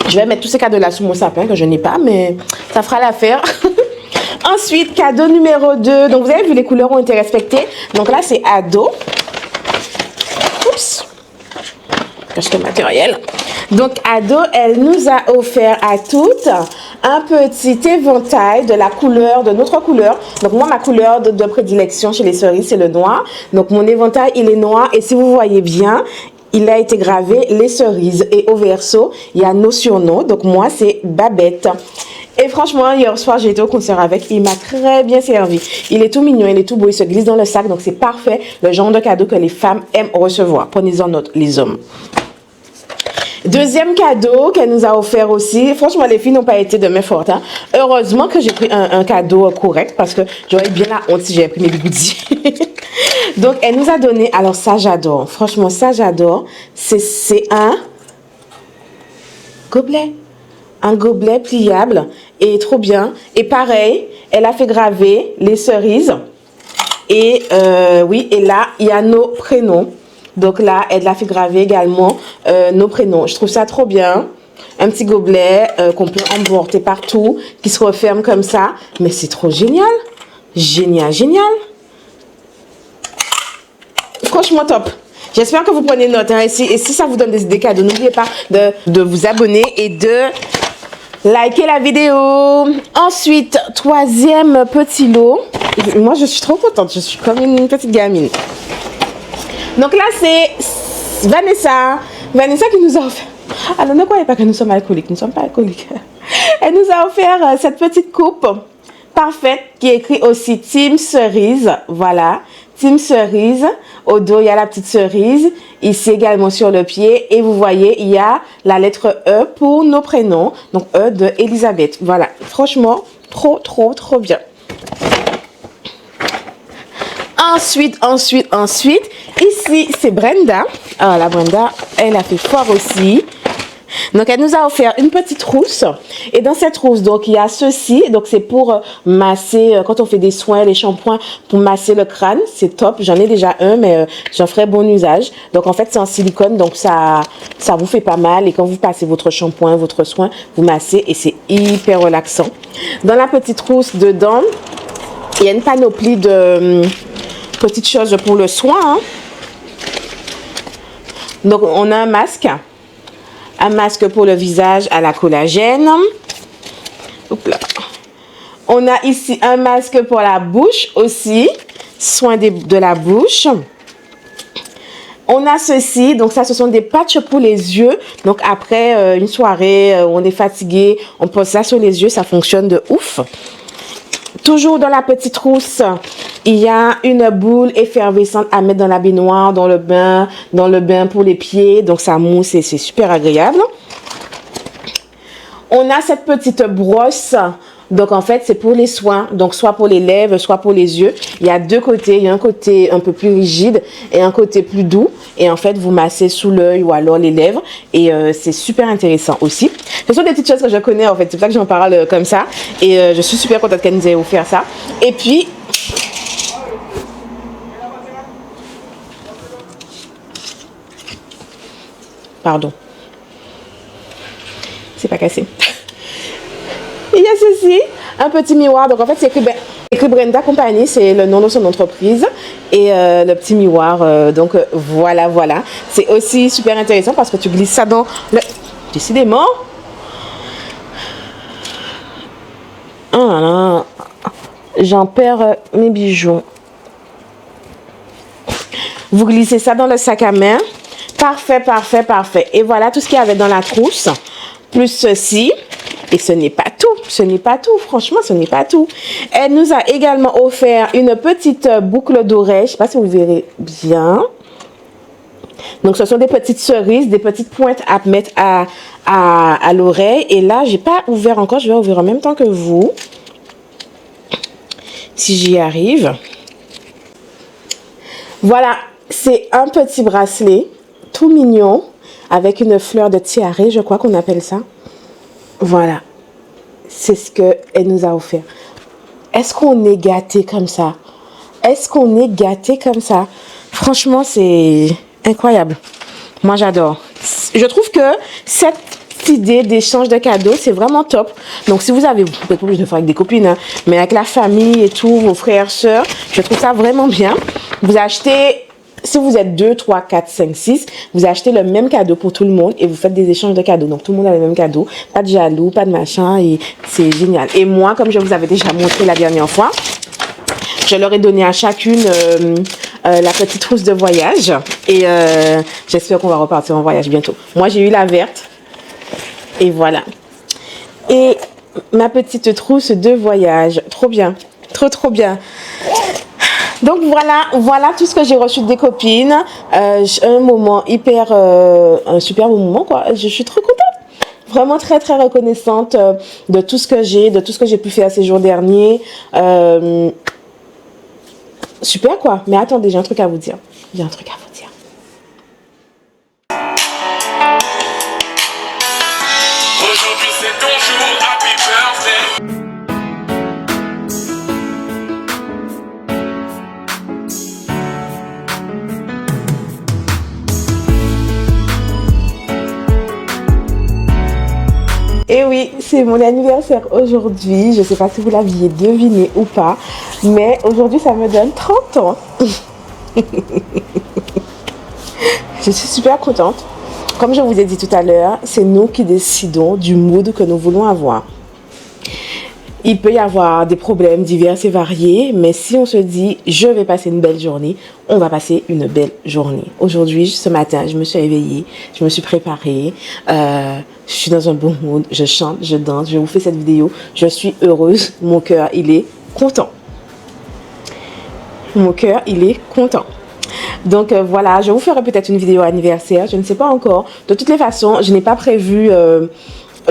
Je vais mettre tous ces cadeaux-là sous mon sapin que je n'ai pas, mais ça fera l'affaire. Ensuite, cadeau numéro 2. Donc vous avez vu, les couleurs ont été respectées. Donc là, c'est ado. Oups. Cache le matériel. Donc, ado, elle nous a offert à toutes un petit éventail de notre couleur. Donc, moi, ma couleur de prédilection chez les cerises, c'est le noir. Donc, mon éventail, il est noir. Et si vous voyez bien, il a été gravé les cerises. Et au verso, il y a nos surnoms. Donc, moi, c'est Babette. Et franchement, hier soir, j'ai été au concert avec. Il m'a très bien servi. Il est tout mignon, il est tout beau, il se glisse dans le sac. Donc, c'est parfait. Le genre de cadeau que les femmes aiment recevoir. Prenez-en note, les hommes. Deuxième cadeau qu'elle nous a offert aussi. Franchement, les filles n'ont pas été de main forte. Hein. Heureusement que j'ai pris un cadeau correct parce que j'aurais bien la honte si j'avais pris mes bigoudis. Donc, elle nous a donné... Alors, ça, j'adore. Franchement, ça, j'adore. C'est un gobelet. Un gobelet pliable et trop bien. Et pareil, elle a fait graver les cerises. Et oui, et là, il y a nos prénoms. Donc là, elle a fait graver également nos prénoms. Je trouve ça trop bien. Un petit gobelet qu'on peut emporter partout, qui se referme comme ça. Mais c'est trop génial. Génial. Franchement, top. J'espère que vous prenez note. Hein, et si ça vous donne des cadeaux, n'oubliez pas de vous abonner et de liker la vidéo. Ensuite, troisième petit lot. Moi, je suis trop contente. Je suis comme une petite gamine. Donc là, c'est Vanessa. Vanessa qui nous a offert. Alors, ne croyez pas que nous sommes alcooliques. Nous ne sommes pas alcooliques. Elle nous a offert cette petite coupe parfaite qui est écrit aussi Team Cerise. Voilà. Team Cerise. Au dos, il y a la petite cerise. Ici également sur le pied. Et vous voyez, il y a la lettre E pour nos prénoms. Donc, E de Elisabeth. Voilà. Franchement, trop bien. Ensuite, ici, c'est Brenda. Alors, la Brenda, elle a fait fort aussi. Donc, elle nous a offert une petite trousse. Et dans cette trousse, donc, il y a ceci. Donc, c'est pour masser, quand on fait des soins, les shampoings, pour masser le crâne. C'est top. J'en ai déjà un, mais j'en ferai bon usage. Donc, en fait, c'est en silicone. Donc, ça vous fait pas mal. Et quand vous passez votre shampoing, votre soin, vous massez. Et c'est hyper relaxant. Dans la petite trousse, dedans, il y a une panoplie de petites choses pour le soin. Hein. Donc, on a un masque. Un masque pour le visage à la collagène. Oups là. On a ici un masque pour la bouche aussi. Soin de la bouche. On a ceci. Donc ça, ce sont des patchs pour les yeux. Donc après une soirée où on est fatigué, on pose ça sur les yeux. Ça fonctionne de ouf. Toujours dans la petite trousse, il y a une boule effervescente à mettre dans la baignoire, dans le bain pour les pieds. Donc ça mousse et c'est super agréable. On a cette petite brosse. Donc en fait, c'est pour les soins. Donc soit pour les lèvres, soit pour les yeux. Il y a deux côtés. Il y a un côté un peu plus rigide et un côté plus doux. Et en fait, vous massez sous l'œil ou alors les lèvres. Et c'est super intéressant aussi. Ce sont des petites choses que je connais en fait. C'est pour ça que j'en parle comme ça. Et je suis super contente qu'elle nous ait offert ça. Et puis... Pardon. C'est pas cassé. Il y a ceci, un petit miroir. Donc en fait, c'est écrit Brenda Company, c'est le nom de son entreprise. Et le petit miroir, donc voilà. C'est aussi super intéressant parce que tu glisses ça dans le... Décidément. Oh là là. J'en perds mes bijoux. Vous glissez ça dans le sac à main. Parfait. Et voilà tout ce qu'il y avait dans la trousse. Plus ceci. Et ce n'est pas tout. Franchement, ce n'est pas tout. Elle nous a également offert une petite boucle d'oreille. Je ne sais pas si vous verrez bien. Donc, ce sont des petites cerises, des petites pointes à mettre à l'oreille. Et là, j'ai pas ouvert encore. Je vais ouvrir en même temps que vous. Si j'y arrive. Voilà. C'est un petit bracelet tout mignon avec une fleur de tiare, je crois qu'on appelle ça. Voilà. C'est ce qu'elle nous a offert. Est-ce qu'on est gâté comme ça? Franchement, c'est incroyable. Moi, j'adore. Je trouve que cette idée d'échange de cadeaux, c'est vraiment top. Donc, si vous avez, vous pouvez pas obligé de faire avec des copines, hein, mais avec la famille et tout, vos frères, sœurs, je trouve ça vraiment bien. Vous achetez... Si vous êtes 2, 3, 4, 5, 6, vous achetez le même cadeau pour tout le monde et vous faites des échanges de cadeaux. Donc, tout le monde a le même cadeau. Pas de jaloux, pas de machin et c'est génial. Et moi, comme je vous avais déjà montré la dernière fois, je leur ai donné à chacune la petite trousse de voyage. Et j'espère qu'on va repartir en voyage bientôt. Moi, j'ai eu la verte. Et voilà. Et ma petite trousse de voyage. Trop bien. Trop bien. Donc voilà tout ce que j'ai reçu des copines. Un moment un super beau moment quoi. Je suis trop contente. Vraiment très reconnaissante de tout ce que j'ai pu faire ces jours derniers. Super quoi. Mais attendez, j'ai un truc à vous dire. Aujourd'hui c'est ton jour, happy birthday. Et oui, c'est mon anniversaire aujourd'hui. Je ne sais pas si vous l'aviez deviné ou pas, mais aujourd'hui, ça me donne 30 ans. Je suis super contente. Comme je vous ai dit tout à l'heure, c'est nous qui décidons du mood que nous voulons avoir. Il peut y avoir des problèmes divers et variés, mais si on se dit je vais passer une belle journée, on va passer une belle journée. Aujourd'hui, ce matin, je me suis réveillée, je me suis préparée, je suis dans un bon mood, je chante, je danse, je vous fais cette vidéo, je suis heureuse, mon cœur, il est content. Mon cœur, il est content. Donc voilà, je vous ferai peut-être une vidéo anniversaire, je ne sais pas encore. De toutes les façons, je n'ai pas prévu...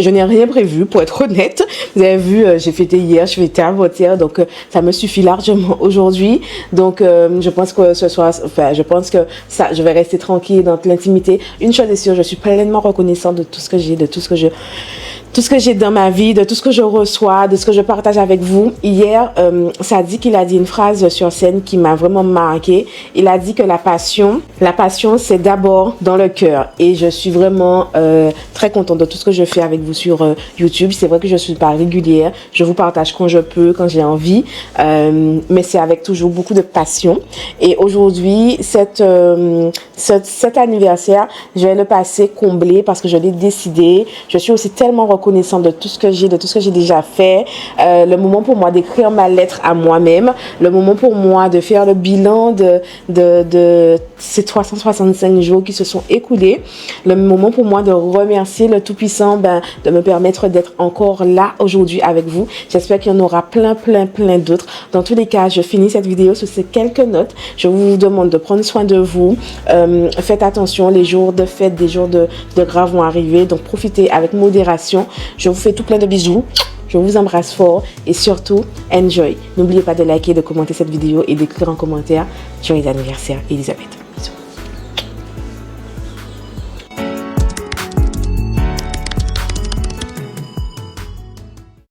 je n'ai rien prévu, pour être honnête. Vous avez vu, j'ai fêté hier, je fêtais avant-hier, donc ça me suffit largement aujourd'hui. Donc je pense que ce soir, enfin, je pense que ça, je vais rester tranquille dans l'intimité. Une chose est sûre, je suis pleinement reconnaissante de tout ce que j'ai, de tout ce que j'ai dans ma vie, de tout ce que je reçois, de ce que je partage avec vous. Hier, Sadiq, il a dit une phrase sur scène qui m'a vraiment marquée. Il a dit que la passion, c'est d'abord dans le cœur. Et je suis vraiment très contente de tout ce que je fais avec vous sur YouTube. C'est vrai que je suis pas régulière. Je vous partage quand je peux, quand j'ai envie. Mais c'est avec toujours beaucoup de passion. Et aujourd'hui, cet anniversaire, je vais le passer comblé parce que je l'ai décidé. Je suis aussi tellement reconnaissante de tout ce que j'ai, de tout ce que j'ai déjà fait. Le moment pour moi d'écrire ma lettre à moi-même. Le moment pour moi de faire le bilan de ces 365 jours qui se sont écoulés. Le moment pour moi de remercier le Tout-Puissant de me permettre d'être encore là aujourd'hui avec vous. J'espère qu'il y en aura plein d'autres. Dans tous les cas, je finis cette vidéo sur ces quelques notes. Je vous demande de prendre soin de vous. Faites attention, les jours de fête, des jours de grâce vont arriver. Donc profitez avec modération. Je vous fais tout plein de bisous. Je vous embrasse fort et surtout, enjoy. N'oubliez pas de liker, de commenter cette vidéo et d'écrire en commentaire. Joyeux anniversaire, Elisabeth.